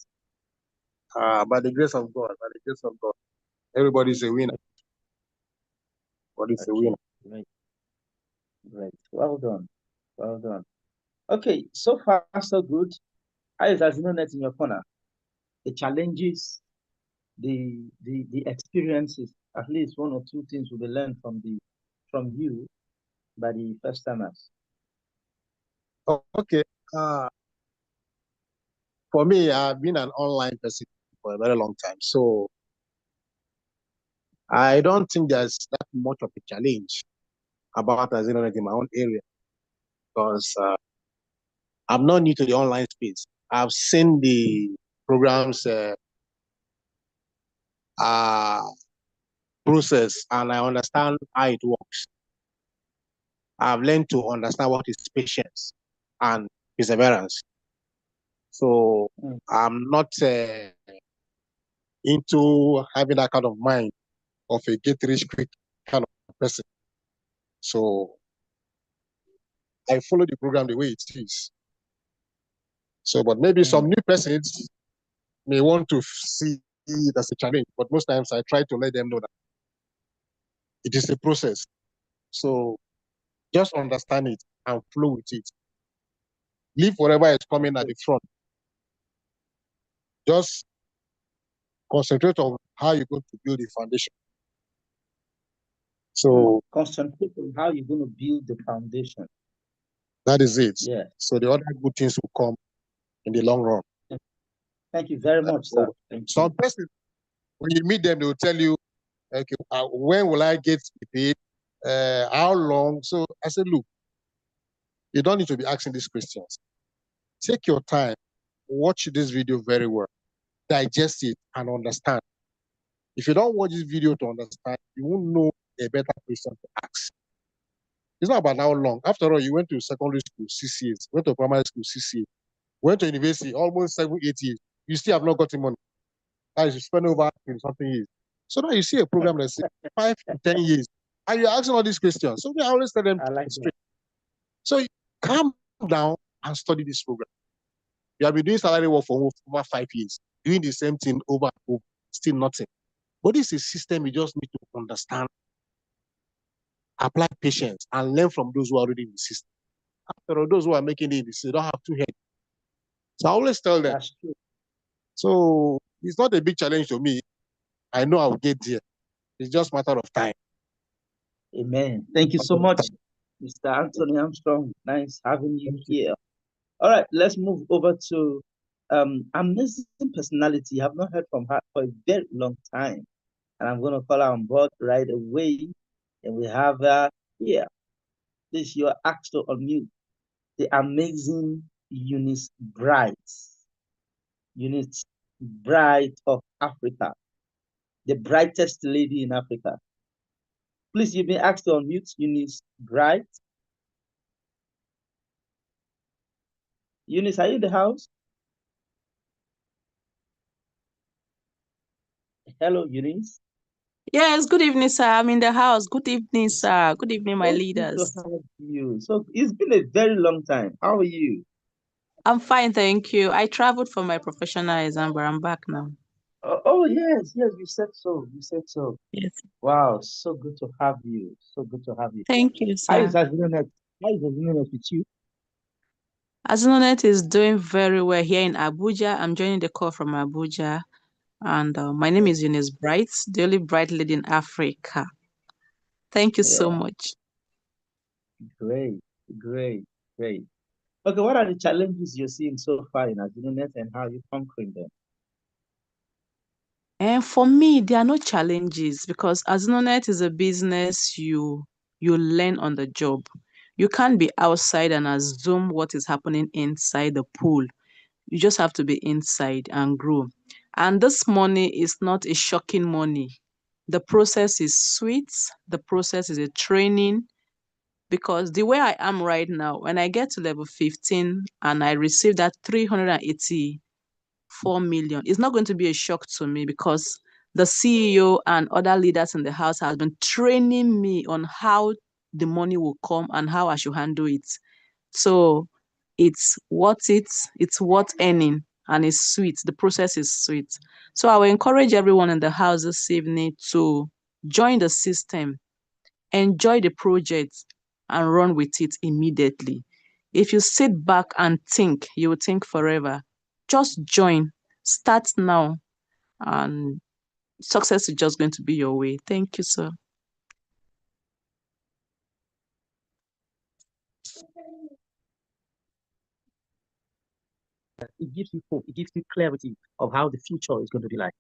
By the grace of God, everybody's a winner. Everybody's a winner. Great. Well done. Well done. Okay, so far so good. How is AZINONET in your corner? The challenges, the experiences, at least 1 or 2 things will be learned from you by the first timers. Okay. for me, I've been an online person for a very long time. So I don't think there's that much of a challenge about AZINONET in my own area because I'm not new to the online space. I've seen the programs process and I understand how it works. I've learned to understand what is patience and perseverance. So I'm not into having that kind of mind of a get rich quick kind of person. So I follow the program the way it is. So, but maybe some new persons may want to see it as a challenge, but most times I try to let them know that it is a process. So just understand it and flow with it. Leave whatever is coming at the front. Just concentrate on how you're going to build the foundation. So concentrate on how you're going to build the foundation. That is it. Yeah. So the other good things will come in the long run. Thank you very much, sir. Some person, when you meet them, they will tell you, okay, when will I get paid? How long? So I said, look, you don't need to be asking these questions. Take your time, watch this video very well, digest it and understand. If you don't watch this video to understand, you won't know a better question to ask. It's not about how long. After all, you went to secondary school 6 years, went to primary school 6 years, went to university almost 7, 8 years. You still have not gotten money. That is, you spend over 20 something years. So now you see a program that says 5 to 10 years, and you're asking all these questions. So I always tell them straight. So calm down and study this program. You have been doing salary work for over 5 years, doing the same thing over and over, still nothing. But this is a system you just need to understand, apply patience, and learn from those who are already in the system. After all, those who are making it, they don't have two heads. So I always tell them. That's true. So it's not a big challenge to me. I know I'll get there. It's just a matter of time. Amen. Thank you so much, Mr. Anthony Armstrong. Nice having you here. All right, let's move over to amazing personality. I've not heard from her for a very long time. And I'm going to call her on board right away. And we have her here. This is your act to unmute. The amazing Eunice Bright. Eunice Bright of Africa. The brightest lady in Africa. Please, you've been asked to unmute Eunice Bright. Eunice, are you in the house? Hello, Eunice. Yes, good evening, sir. I'm in the house. Good evening, sir. Good evening, my leaders. Good to have you. So it's been a very long time. How are you? I'm fine, thank you. I traveled for my professional exam, but I'm back now. Oh yes, you said so. You said so. Yes. Wow, so good to have you. So good to have you. Thank you, sir. How is AZINONET with you? AZINONET is doing very well here in Abuja. I'm joining the call from Abuja. And my name is Eunice Bright, the only bright lady in Africa. Thank you so much. Great. Okay, what are the challenges you're seeing so far in AZINONET and how are you conquering them? And for me, there are no challenges because AZINONET is a business you learn on the job. You can't be outside and assume what is happening inside the pool. You just have to be inside and grow. And this money is not a shocking money. The process is sweet. The process is a training. Because the way I am right now, when I get to level 15 and I receive that 384 million, it's not going to be a shock to me because the CEO and other leaders in the house have been training me on how the money will come and how I should handle it. So it's worth it, it's worth earning, and it's sweet. The process is sweet. So I will encourage everyone in the house this evening to join the system, enjoy the project, and run with it immediately. If you sit back and think, you will think forever. Just join, start now, and success is just going to be your way. Thank you, sir. it gives you hope, it gives you clarity of how the future is going to be like.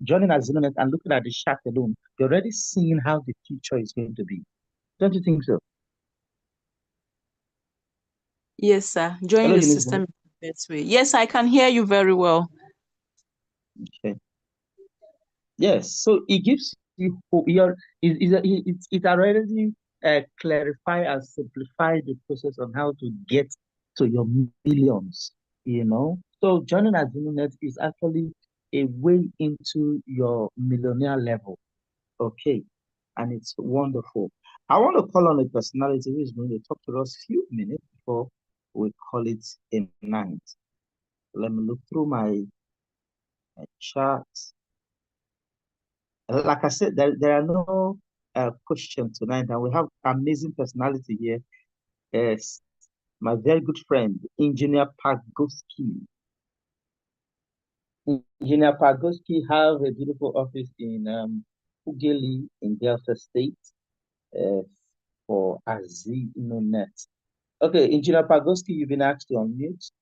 Joining AZINONET and looking at the chat alone, you're already seeing how the future is going to be. Don't you think so? Yes, sir. Joining Hello, the system is the best way. Yes, I can hear you very well. Okay. Yes, so it gives you hope. It already clarify and simplify the process on how to get to your millions. So joining AZINONET is actually a way into your millionaire level. Okay, and it's wonderful. I want to call on a personality who is going to talk to us a few minutes before we call it a night. Let me look through my chat. Like I said, there are no questions tonight, and we have amazing personality here. Yes, my very good friend, Engineer Pagoski. Engineer Pagoski have a beautiful office in Ughelli in Delta State for AZINONET. Okay, Engineer Pagoski, you've been asked to unmute,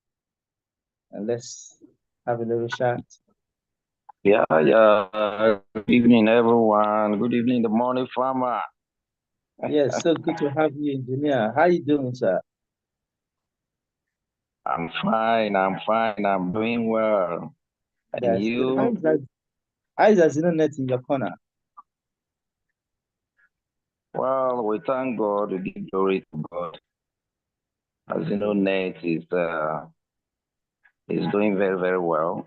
and let's have a little chat. Yeah. Good evening, everyone. Good evening, the morning farmer. Yes, so good to have you, Engineer. How you doing, sir? I'm fine. I'm doing well. And That's you? good. How is AZINONET in your corner? Well, we thank God. We give glory to God. AZINONET is doing very, very well.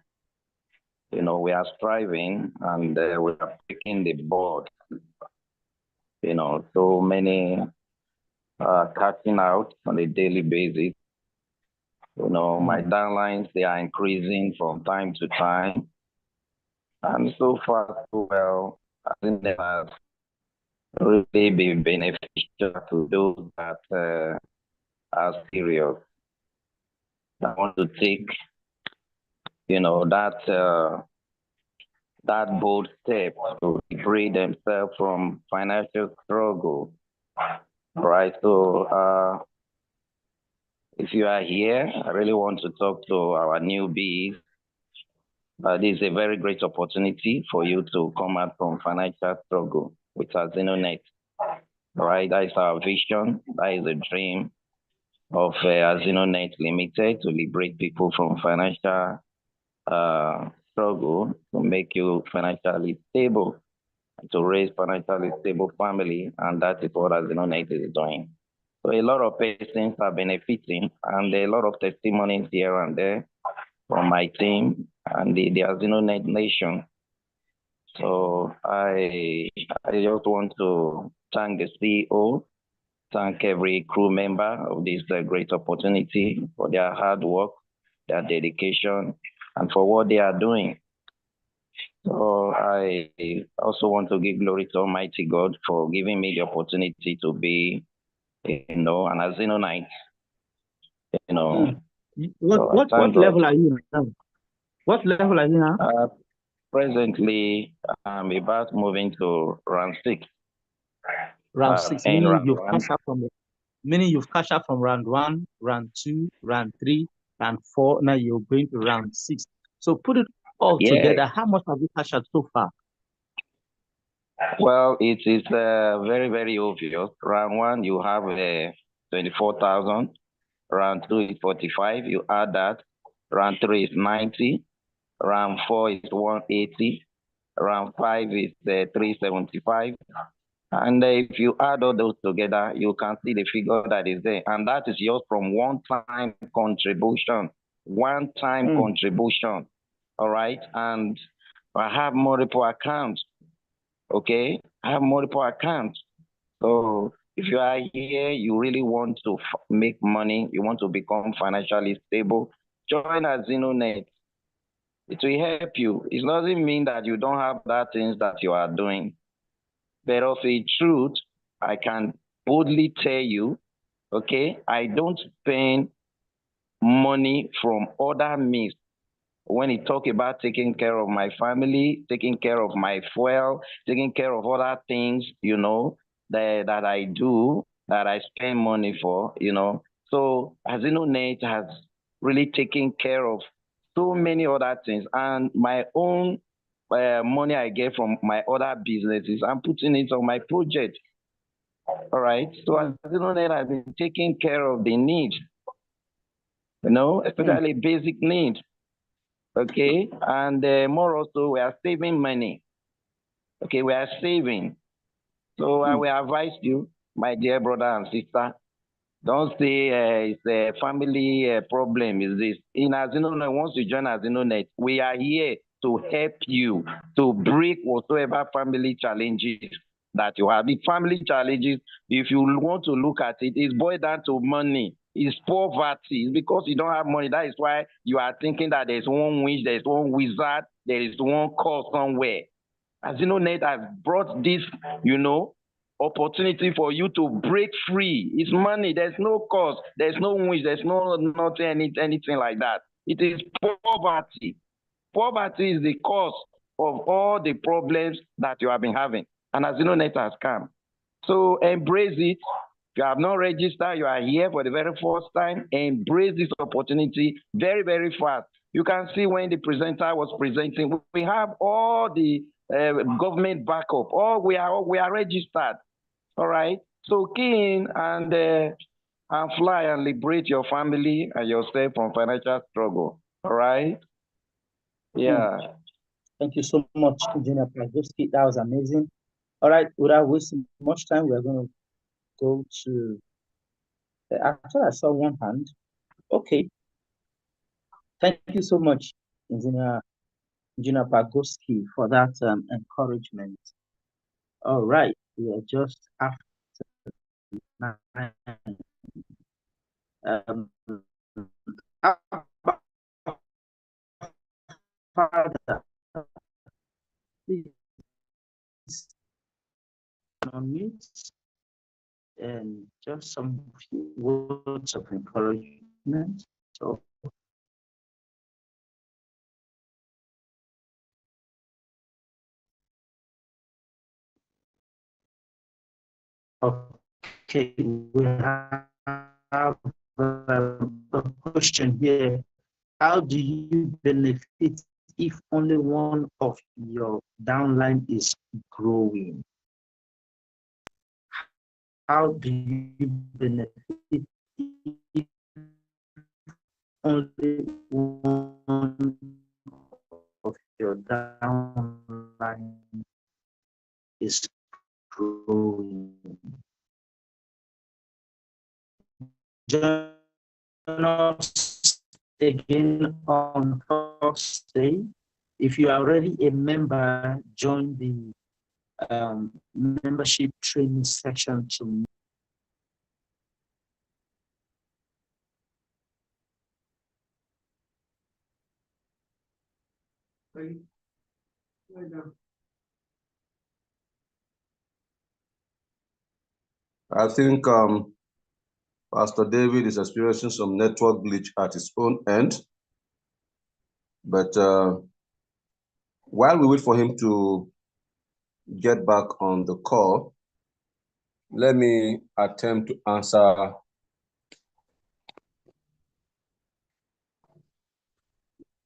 We are striving and we are taking the board. So many catching out on a daily basis. My downlines, they are increasing from time to time. And so far, so well, I think they have really been beneficial to those that are serious. I want to take, that bold step to free themselves from financial struggle. Right. So if you are here, I really want to talk to our newbies. This is a very great opportunity for you to come out from financial struggle with AZINONET. Right, that is our vision. That is the dream of AZINONET Limited, to liberate people from financial struggle, to make you financially stable, to raise financially stable family, and that is what AZINONET is doing. So a lot of persons are benefiting, and a lot of testimonies here and there from my team and the AZINONET Nation. So I just want to thank the CEO, thank every crew member of this great opportunity for their hard work, their dedication, and for what they are doing. So I also want to give glory to Almighty God for giving me the opportunity to be, an AZINONET. What level are you now? What level are you now? Presently, I'm about moving to round 6. Round 6, meaning you've cashed out from round 1, round 2, round 3, round 4. Now you're going to round 6. So put it all together. How much have you cashed out so far? Well, it is very, very obvious. Round 1, you have 24,000. Round 2 is 45. You add that. Round 3 is 90. Round 4 is 180. Round 5 is 375. And if you add all those together, you can see the figure that is there. And that is just from one-time contribution. One-time contribution. All right. And I have multiple accounts. Okay. I have multiple accounts. So if you are here, you really want to make money, you want to become financially stable, join AZINONET. It will help you. It doesn't mean that you don't have that things that you are doing. But of a truth, I can boldly tell you, okay, I don't spend money from other means. When you talk about taking care of my family, taking care of my fuel, taking care of other things, that I do, that I spend money for, So AZINONET has really taking care of so many other things. And my own money I get from my other businesses, I'm putting it on my project. All right. So as you know, that I've been taking care of the need, especially basic need. Okay. And more also, we are saving money. Okay. We are saving. So I will advise you, my dear brother and sister, don't say it's a family problem. Is this in AZINONET? Once you join AZINONET, we are here to help you to break whatsoever family challenges that you have. The family challenges, if you want to look at it, is boiled down to money. It's poverty. It's because you don't have money. That is why you are thinking that there's one witch, there's one wizard, there is one cause somewhere. AZINONET has brought this, opportunity for you to break free. It's money. There's no cause. There's no witch. There's nothing, anything like that. It is poverty. Poverty is the cause of all the problems that you have been having. And AZINONET has come. So embrace it. If you have not registered, you are here for the very first time, embrace this opportunity very, very fast. You can see when the presenter was presenting, we have all the government backup. We are registered. All right. So key in and fly and liberate your family and yourself from financial struggle. All right. Yeah. Thank you so much, Engineer Pragoski. That was amazing. All right. Without wasting much time, we're going to go to. Actually, I saw one hand. Okay. Thank you so much, Engineer Pragoski, for that encouragement. All right. We are just after 9. Father, please unmute and just some few words of encouragement. So, okay, we have a question here. How do you benefit if only one of your downline is growing? How do you benefit if only one of your downline is growing? Join us again on Thursday. If you are already a member, join the membership training section tomorrow. I think Pastor David is experiencing some network glitch at his own end. But while we wait for him to get back on the call, let me attempt to answer.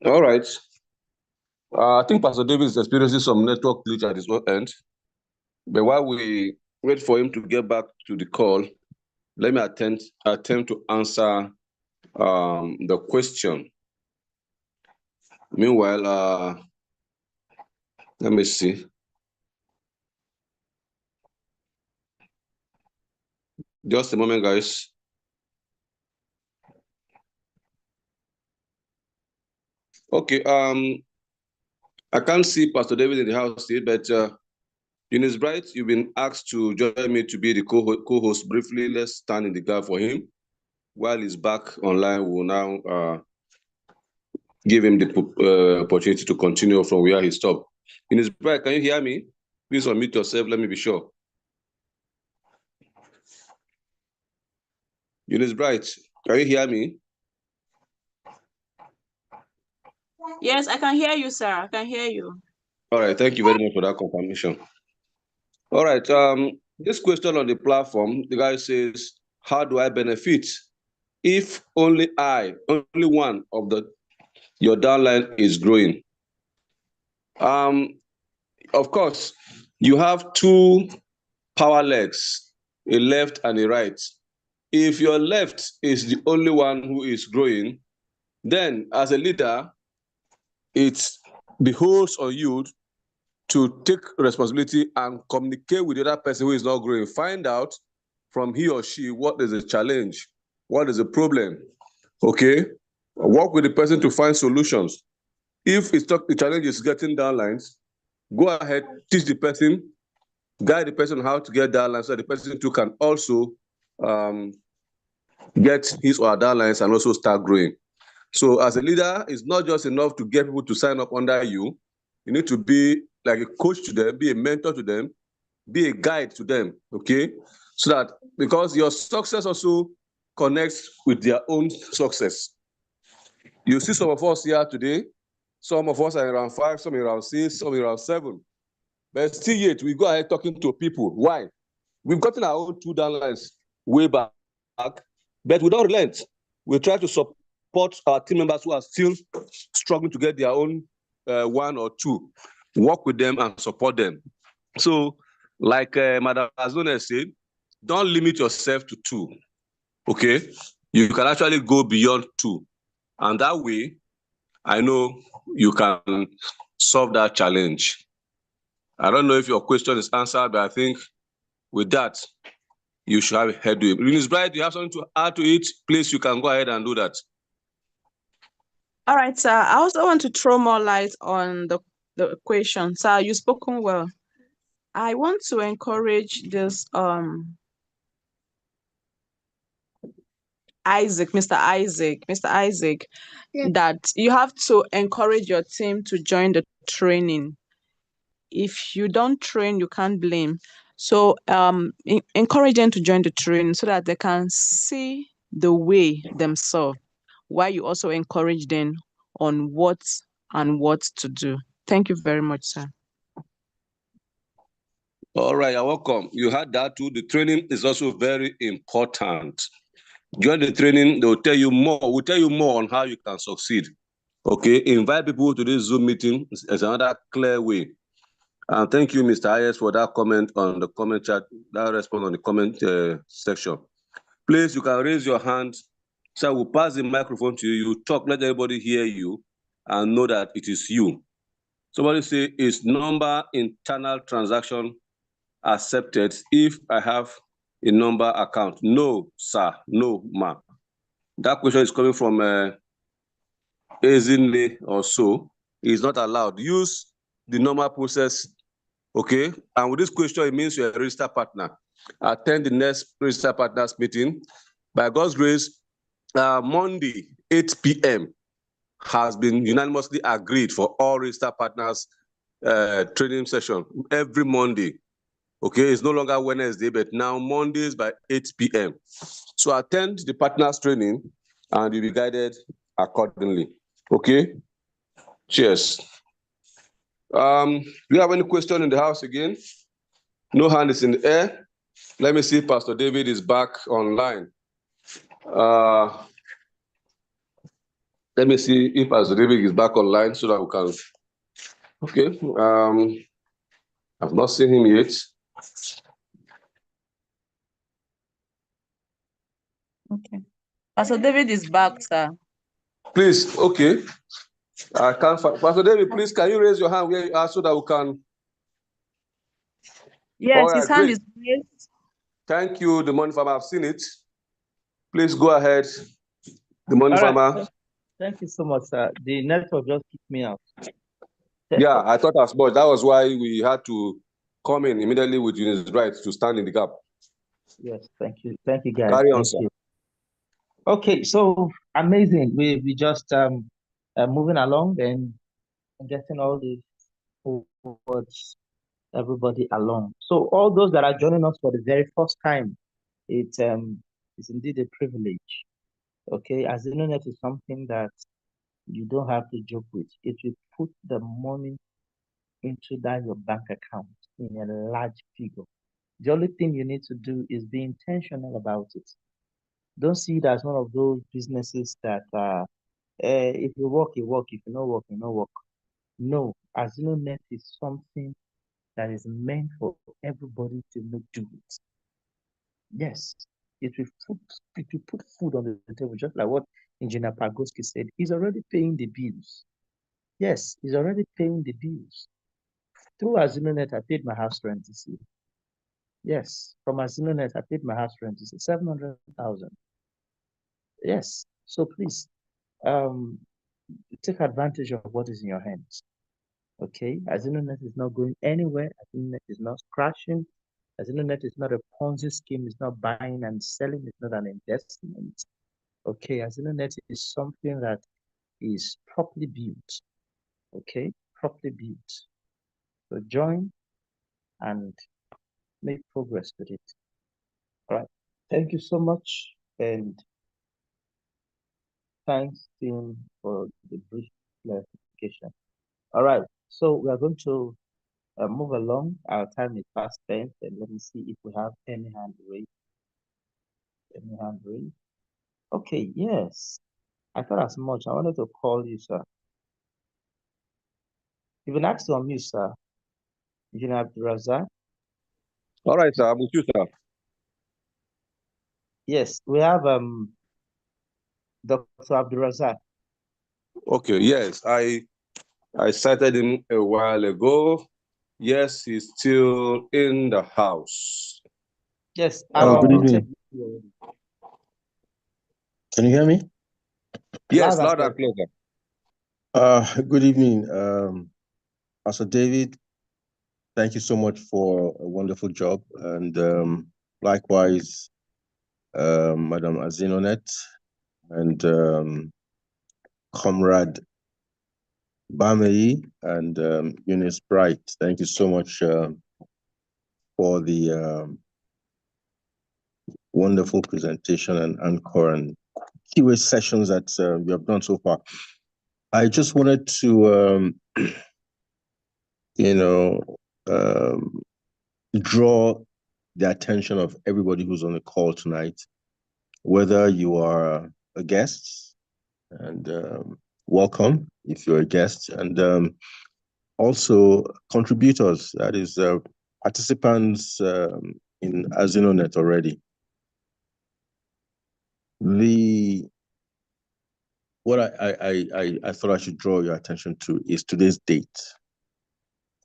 All right. I think Pastor David is experiencing some network glitch at his own end. But while we wait for him to get back to the call, let me attempt to answer the question. Meanwhile, let me see. Just a moment, guys. Okay. I can't see Pastor David in the house yet, but Eunice Bright, you've been asked to join me to be the co-host briefly. Let's stand in the gap for him. While he's back online, we'll now give him the opportunity to continue from where he stopped. Eunice Bright, can you hear me? Please unmute yourself. Let me be sure. Eunice Bright, can you hear me? Yes, I can hear you, sir. I can hear you. All right. Thank you very much for that confirmation. All right. This question on the platform, the guy says, how do I benefit if only one of your downline is growing. Of course, you have two power legs, a left and a right. If your left is the only one who is growing, then as a leader, it behoves on you to take responsibility and communicate with the other person who is not growing. Find out from he or she what is the challenge, what is the problem, okay? Work with the person to find solutions. If the challenge is getting downlines, go ahead, teach the person, guide the person on how to get downlines so the person too can also get his or her downlines and also start growing. So as a leader, it's not just enough to get people to sign up under you. You need to be like a coach to them, be a mentor to them, be a guide to them, okay? So that, because your success also connects with their own success. You see some of us here today, some of us are around 5, some around 6, some around 7. But still yet, we go ahead talking to people. Why? We've gotten our own 2 downlines way back, but we don't relent. We try to support our team members who are still struggling to get their own 1 or 2. Work with them and support them. So, like Madam AZINONET said, don't limit yourself to 2, okay? You can actually go beyond 2. And that way, I know you can solve that challenge. I don't know if your question is answered, but I think with that, you should have a head to it. Eunice Bright, you have something to add to it? Please, you can go ahead and do that. All right, sir. I also want to throw more light on the question. Sir, you've spoken well. I want to encourage this Mr. Isaac, that you have to encourage your team to join the training. If you don't train, you can't blame. So encourage them to join the training so that they can see the way themselves, while you also encourage them on what to do. Thank you very much, sir. All right, you're welcome. You had that too. The training is also very important. During the training, they will tell you more. We'll tell you more on how you can succeed. Okay, invite people to this Zoom meeting as another clear way. And thank you, Mr. Ayers, for that comment on the comment chat, that response on the comment section. Please, you can raise your hand. So we'll pass the microphone to you. You talk, let everybody hear you and know that it is you. Somebody say, is number internal transaction accepted if I have a number account? No, sir. No, ma. That question is coming from AZINONET or so. It's not allowed. Use the normal process, okay? And with this question, it means you're a registered partner. Attend the next registered partners meeting. By God's grace, Monday, 8 p.m. has been unanimously agreed for all registered partners training session every Monday. Okay, it's no longer Wednesday, but now Mondays by 8 p.m. So attend the partners training and you'll be guided accordingly. Okay, cheers. Do you have any question in the house again? No hand is in the air. Let me see, Pastor David is back online. Let me see if Pastor David is back online so that we can. Okay, I've not seen him yet. Okay. Pastor David is back, sir. Please, okay. I can't find Pastor David, please, can you raise your hand where you are so that we can? Yes, All right, his hand great. is raised. Thank you, the money farmer. I've seen it. Please go ahead, the money All right. farmer. Thank you so much, sir. The network just kicked me out. Yeah, I thought as much. That was why we had to come in immediately with Eunice Bright to stand in the gap. Yes, thank you. Thank you, guys. Carry on, Thank sir. you. Okay, so amazing. We just moving along and getting all the words, everybody along. So all those that are joining us for the very first time, it's indeed a privilege. Okay, AZINONET is something that you don't have to joke with. It will put the money into that your bank account in a large figure. The only thing you need to do is be intentional about it. Don't see it as one of those businesses that if you work, you work. If you not work, you not work. No, AZINONET is something that is meant for everybody to make do with. Yes, it will put food on the table, just like what Engineer Pagoski said. He's already paying the bills. Yes, he's already paying the bills. Through AZINONET, I paid my house rent this year. Yes, from AZINONET, I paid my house rent this year, 700,000. Yes, so please, take advantage of what is in your hands. Okay, AZINONET is not going anywhere. AZINONET is not crashing. AZINONET is not a Ponzi scheme. It's not buying and selling. It's not an investment. Okay, AZINONET is something that is properly built. Okay, properly built. So join and make progress with it. All right. Thank you so much, and thanks, team, for the brief clarification. All right. So we are going to move along. Our time is fast spent, and let me see if we have any hand raised. Any hand raised? Okay. Yes. I thought as much. I wanted to call you, sir. You've been asked to unmute, sir. Engineer Abdulrazak. All right, sir. I'm with you, sir. Yes, we have Dr. Abdulrazak. Okay. Yes, I cited him a while ago. Yes, he's still in the house. Yes. Good evening. Can you hear me? Yes, loud and clear. Good evening, Pastor David. Thank you so much for a wonderful job, and likewise, Madam AZINONET and Comrade Bamei and Eunice Bright. Thank you so much for the wonderful presentation and anchor and Q&A sessions that you have done so far. I just wanted to, draw the attention of everybody who's on the call tonight, whether you are a guest, and welcome if you're a guest, and also contributors, that is participants in AZINONET already. What I thought I should draw your attention to is today's date.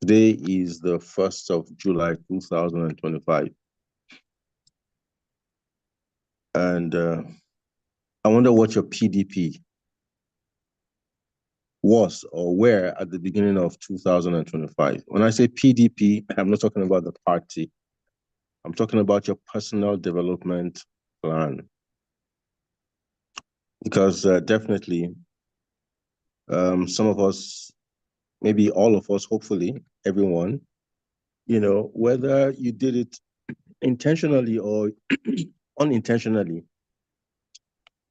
Today is the 1st of July, 2025. And I wonder what your PDP was or were at the beginning of 2025. When I say PDP, I'm not talking about the party. I'm talking about your personal development plan. Because definitely, some of us, maybe all of us, hopefully, everyone, whether you did it intentionally or unintentionally,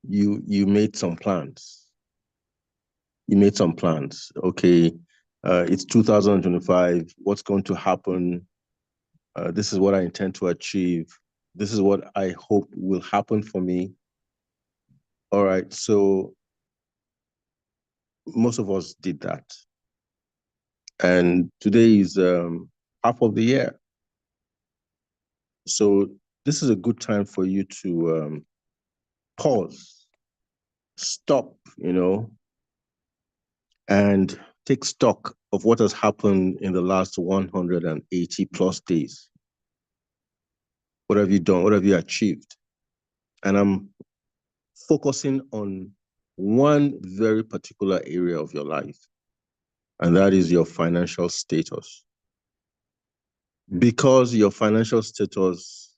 you made some plans. You made some plans. Okay, it's 2025. What's going to happen? This is what I intend to achieve. This is what I hope will happen for me. All right, so most of us did that. And today is half of the year. So this is a good time for you to pause, stop, and take stock of what has happened in the last 180 plus days. What have you done? What have you achieved? And I'm focusing on one very particular area of your life, and that is your financial status. Because your financial status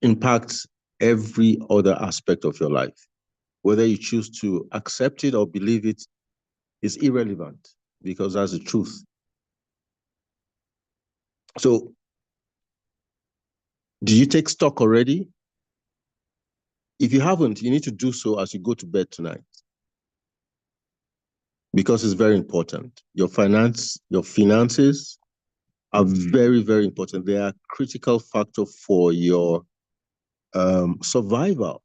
impacts every other aspect of your life. Whether you choose to accept it or believe it is irrelevant, because that's the truth. So, do you take stock already? If you haven't, you need to do so as you go to bed tonight, because it's very important. Your finances are very, very important. They are a critical factor for your survival.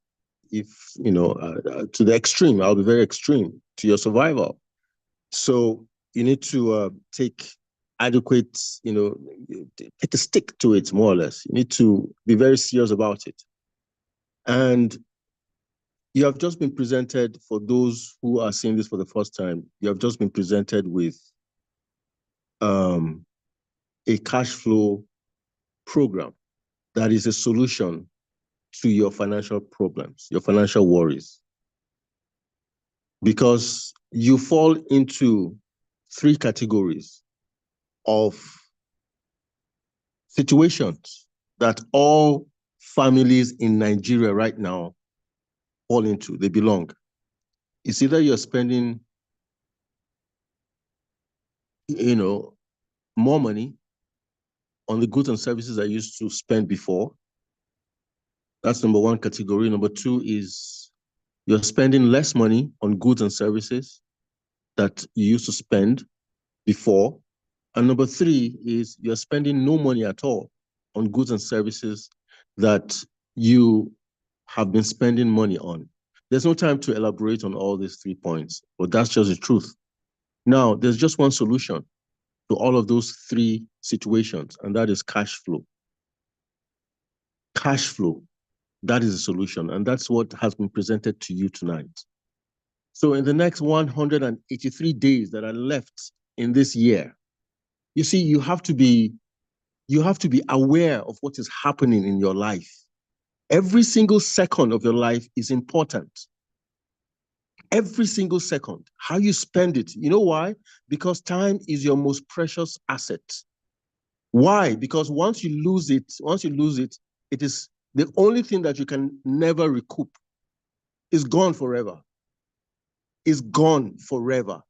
if, to the extreme. I'll be very extreme to your survival. So you need to take adequate, take a stick to it, more or less. You need to be very serious about it. And you have just been presented, for those who are seeing this for the first time, you have just been presented with a cash flow program that is a solution to your financial problems, your financial worries. Because you fall into 3 categories of situations that all families in Nigeria right now fall into. They belong. It's either you're spending, more money on the goods and services I used to spend before. That's number 1 category. Number 2 is you're spending less money on goods and services that you used to spend before. And number 3 is you're spending no money at all on goods and services that you have been spending money on. There's no time to elaborate on all these 3 points, but that's just the truth. Now, there's just one solution to all of those 3 situations, and that is cash flow. Cash flow, that is the solution, and that's what has been presented to you tonight. So in the next 183 days that are left in this year, you see, you have to be aware of what is happening in your life. Every single second of your life is important. Every single second, how you spend it. You know why? Because time is your most precious asset. Why? Because once you lose it, it is the only thing that you can never recoup. It's gone forever. It's gone forever.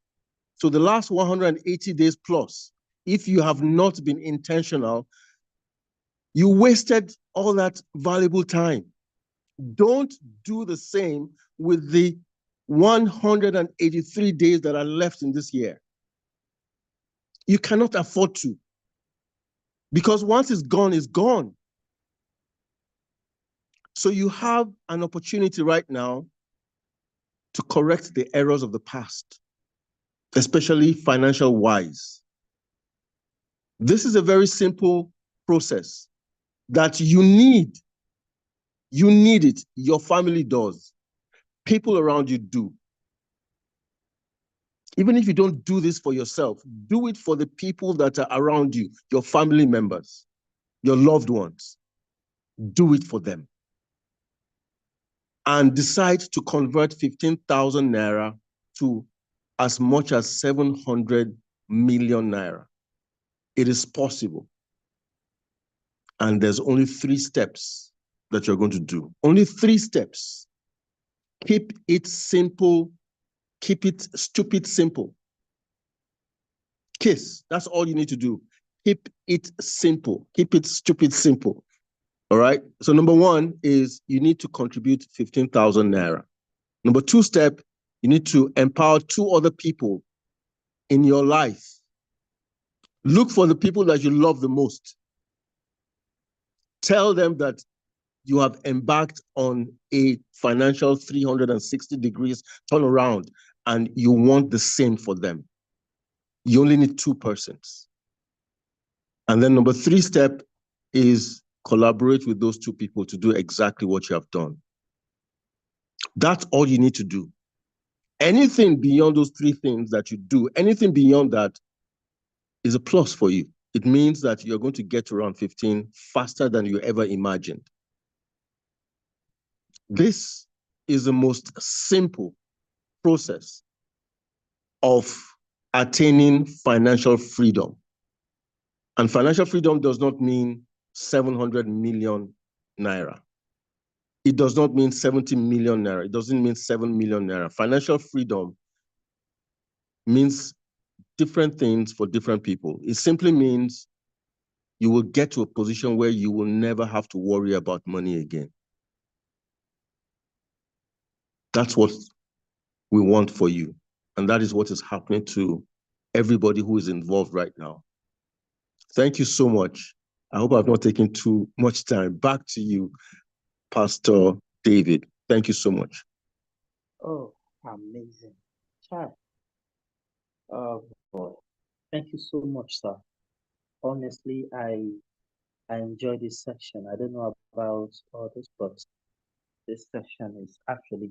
So the last 180 days plus, if you have not been intentional, you wasted all that valuable time. Don't do the same with the 183 days that are left in this year. You cannot afford to. Because once it's gone, it's gone. So you have an opportunity right now to correct the errors of the past, especially financial-wise. This is a very simple process that you need. You need it. Your family does. People around you do. Even if you don't do this for yourself, do it for the people that are around you, your family members, your loved ones. Do it for them. And decide to convert 15,000 naira to as much as 700 million naira. It is possible. And there's only 3 steps that you're going to do. Only 3 steps. Keep it simple. Keep it stupid simple. KISS, that's all you need to do. Keep it simple. Keep it stupid simple. All right? So number 1 is you need to contribute 15,000 naira. Number 2 step, you need to empower 2 other people in your life. Look for the people that you love the most. Tell them that you have embarked on a financial 360 degrees turnaround and you want the same for them. You only need 2 persons. And then number 3 step is collaborate with those 2 people to do exactly what you have done. That's all you need to do. Anything beyond those 3 things that you do, anything beyond that is a plus for you. It means that you're going to get around 15 faster than you ever imagined. This is the most simple process of attaining financial freedom. And financial freedom does not mean 700 million naira. It does not mean 70 million naira. It doesn't mean 7 million naira. Financial freedom means different things for different people. It simply means you will get to a position where you will never have to worry about money again. That's what we want for you. And that is what is happening to everybody who is involved right now. Thank you so much. I hope I've not taken too much time. Back to you, Pastor David. Thank you so much. Oh, amazing. Child. Oh boy. Thank you so much, sir. Honestly, I enjoy this section. I don't know about others, but this section is actually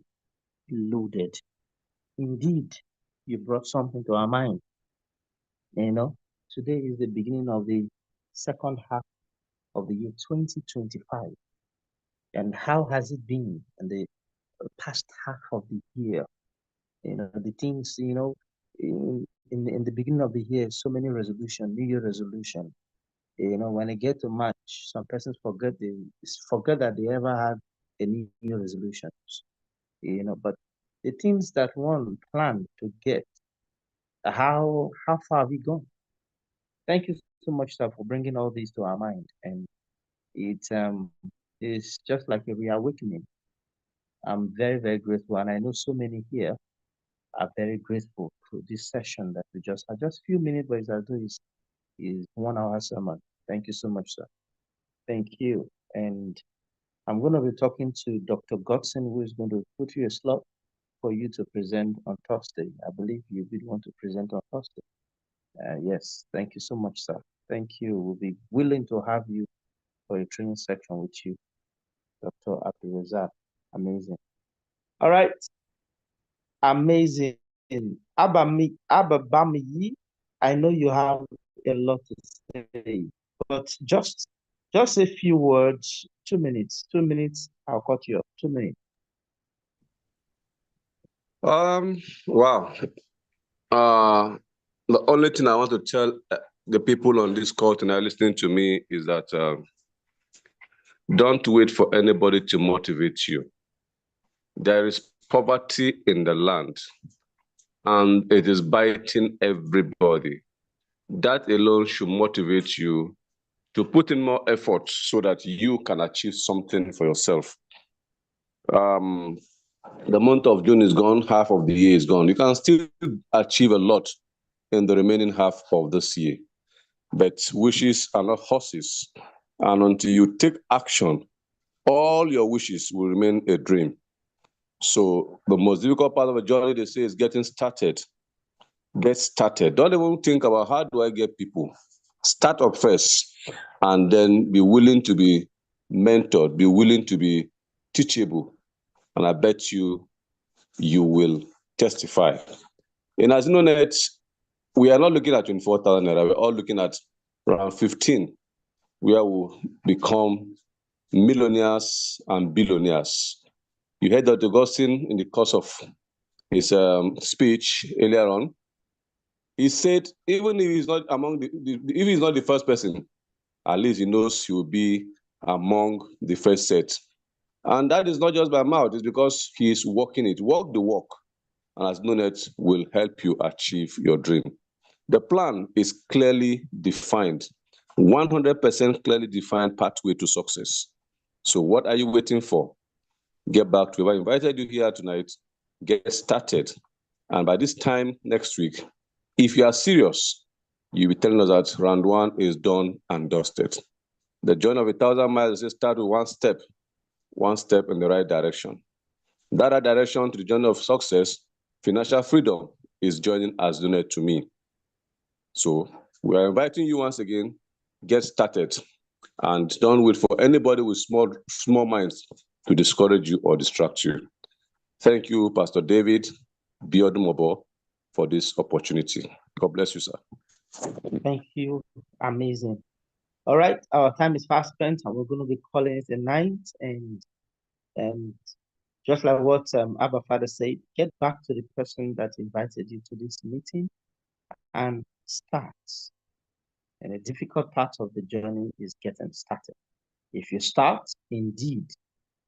loaded. Indeed, you brought something to our mind. You know, today is the beginning of the second half of the year 2025. And how has it been in the past half of the year? You know, the things, in the beginning of the year, so many resolution, New Year resolution. You know, when I get to March, some persons forget that they ever had a New Year resolutions. You know, but the things that one planned to get, how far have we gone? Thank you so much, sir, for bringing all these to our mind. And it is just like a reawakening. I'm very, very grateful. And I know so many here are very grateful for this session that we just had. Just a few minutes, but as is 1 hour sermon. Thank you so much, sir. Thank you. And I'm going to be talking to Dr. Godson, who is going to put you a slot for you to present on Thursday. I believe you did want to present on Thursday. Yes, thank you so much, sir. Thank you. We'll be willing to have you for a training section with you, Dr. Abdulrazak. Amazing. All right. Amazing. Ababamiyi, I know you have a lot to say, but just a few words, 2 minutes. 2 minutes, I'll cut you off. 2 minutes. Wow. The only thing I want to tell the people on this call tonight listening to me is that don't wait for anybody to motivate you. There is poverty in the land, and it is biting everybody. That alone should motivate you to put in more effort so that you can achieve something for yourself. The month of June is gone, half of the year is gone. You can still achieve a lot in the remaining half of this year. But wishes are not horses. And until you take action, all your wishes will remain a dream. So the most difficult part of a journey, they say, is getting started. Get started. Don't even think about how do I get people. Start up first, and then be willing to be mentored, be willing to be teachable. And I bet you will testify. In AZINONET, we are not looking at 24,000 naira. We're all looking at around 15, where we'll become millionaires and billionaires. You heard Dr. Augustine in the course of his speech earlier on. He said, even if he's not among if he's not the first person, at least he knows he will be among the first set. And that is not just by mouth, it's because he is walking it. Walk the walk. And AZINONET will help you achieve your dream. The plan is clearly defined, 100% clearly defined pathway to success. So what are you waiting for? Get back to it. I invited you here tonight. Get started. And by this time next week, if you are serious, you'll be telling us that round 1 is done and dusted. The journey of 1,000 miles is start with one step in the right direction. That right direction to the journey of success, financial freedom, is joining AZINONET to me. So we are inviting you once again, get started, and don't wait for anybody with small minds to discourage you or distract you. Thank you, Pastor David Biodumobo, for this opportunity. God bless you, sir. Thank you. Amazing. All right, our time is fast spent, and we're going to be calling it a night. And just like what Abba Father said, get back to the person that invited you to this meeting and start. And a difficult part of the journey is getting started. If you start, indeed,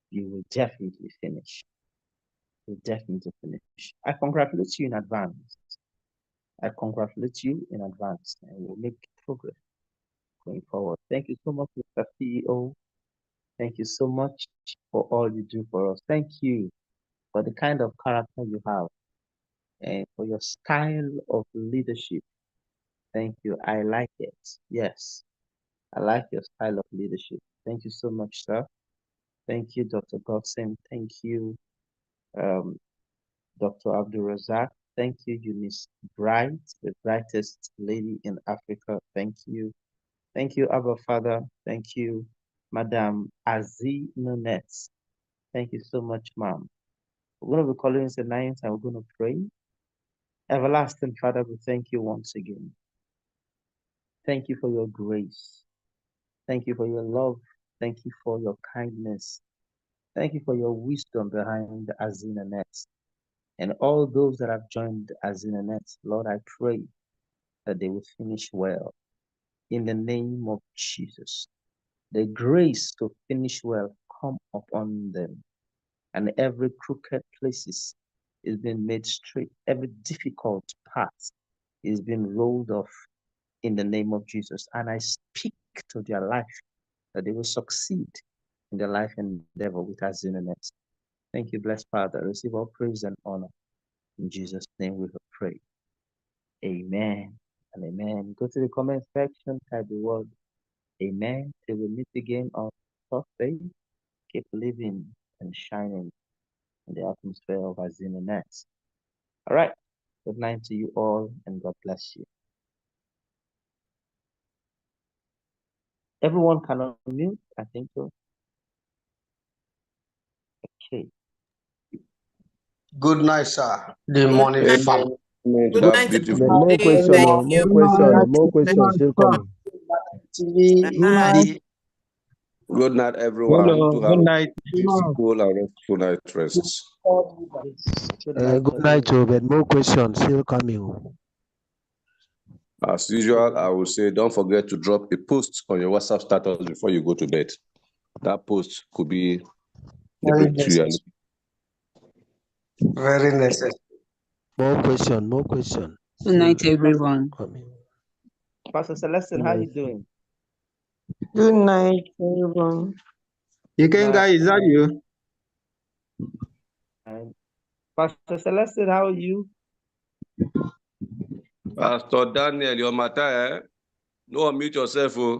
you will definitely finish. You'll definitely finish. I congratulate you in advance. I congratulate you in advance, and we'll make progress going forward. Thank you so much, Mr. CEO. Thank you so much for all you do for us. Thank you for the kind of character you have and for your style of leadership. Thank you. I like it. Yes, I like your style of leadership. Thank you so much, sir. Thank you, Dr. Godson. Thank you, Dr. Abdul Razak. Thank you, Eunice Bright, the brightest lady in Africa. Thank you. Thank you, Abba Father. Thank you, Madam AZINONET. Thank you so much, ma'am. We're going to be calling the names and we're going to pray. Everlasting Father, we thank you once again. Thank you for your grace. Thank you for your love. Thank you for your kindness. Thank you for your wisdom behind AZINONET. And all those that have joined AZINONET, Lord, I pray that they will finish well. In the name of Jesus, the grace to finish well come upon them. And every crooked places is being made straight. Every difficult path is being rolled off in the name of Jesus. And I speak to their life that they will succeed in their life endeavor with AZINONET. Thank you, blessed Father. Receive all praise and honor. In Jesus' name we have prayed. Amen and amen. Go to the comment section, type the word amen. Till we meet again on Thursday. Keep living and shining in the atmosphere of AZINONET. All right. Good night to you all and God bless you. Everyone can unmute, I think so. Okay. Good night, sir. The morning fam. Good night, beautiful. More questions, more questions still coming. Good night, everyone. Hello, To good have night. a peaceful and restful night rest. Good night, Joe, but more questions still coming. As usual, I will say don't forget to drop a post on your WhatsApp status before you go to bed. That post could be the breakthrough. Very necessary. More question. Good night, everyone. Pastor Celestine, how you doing? Good night, everyone. You can, guys, is that you? And Pastor Celestine, how are you? Pastor Daniel, your matter, eh? No, unmute yourself, oh.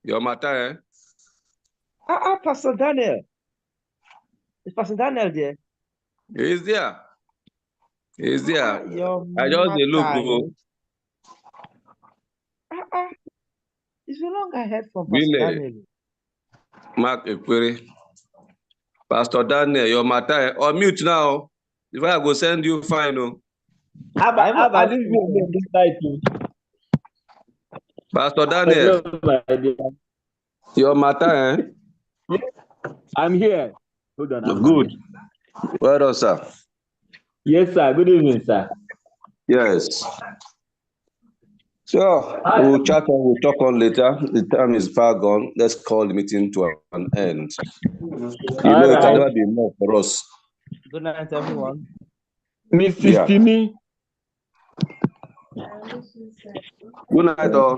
Your matter, eh? Pastor Daniel. Is Pastor Daniel there? He's there. He's there. Your I just look. It's been long I heard from Pastor Daniel. Mark a query. Pastor Daniel, your matter, eh? Unmute now. If I go send you fine, oh. Pastor Daniel, your matter, eh? I'm here. Hold on. Good. Well done, sir. Yes, sir. Good evening, sir. Yes. So we'll chat on, we'll talk on later. The time is far gone. Let's call the meeting to an end. It can never be enough for us. Good night, everyone. Miss Sistini. Good night, all.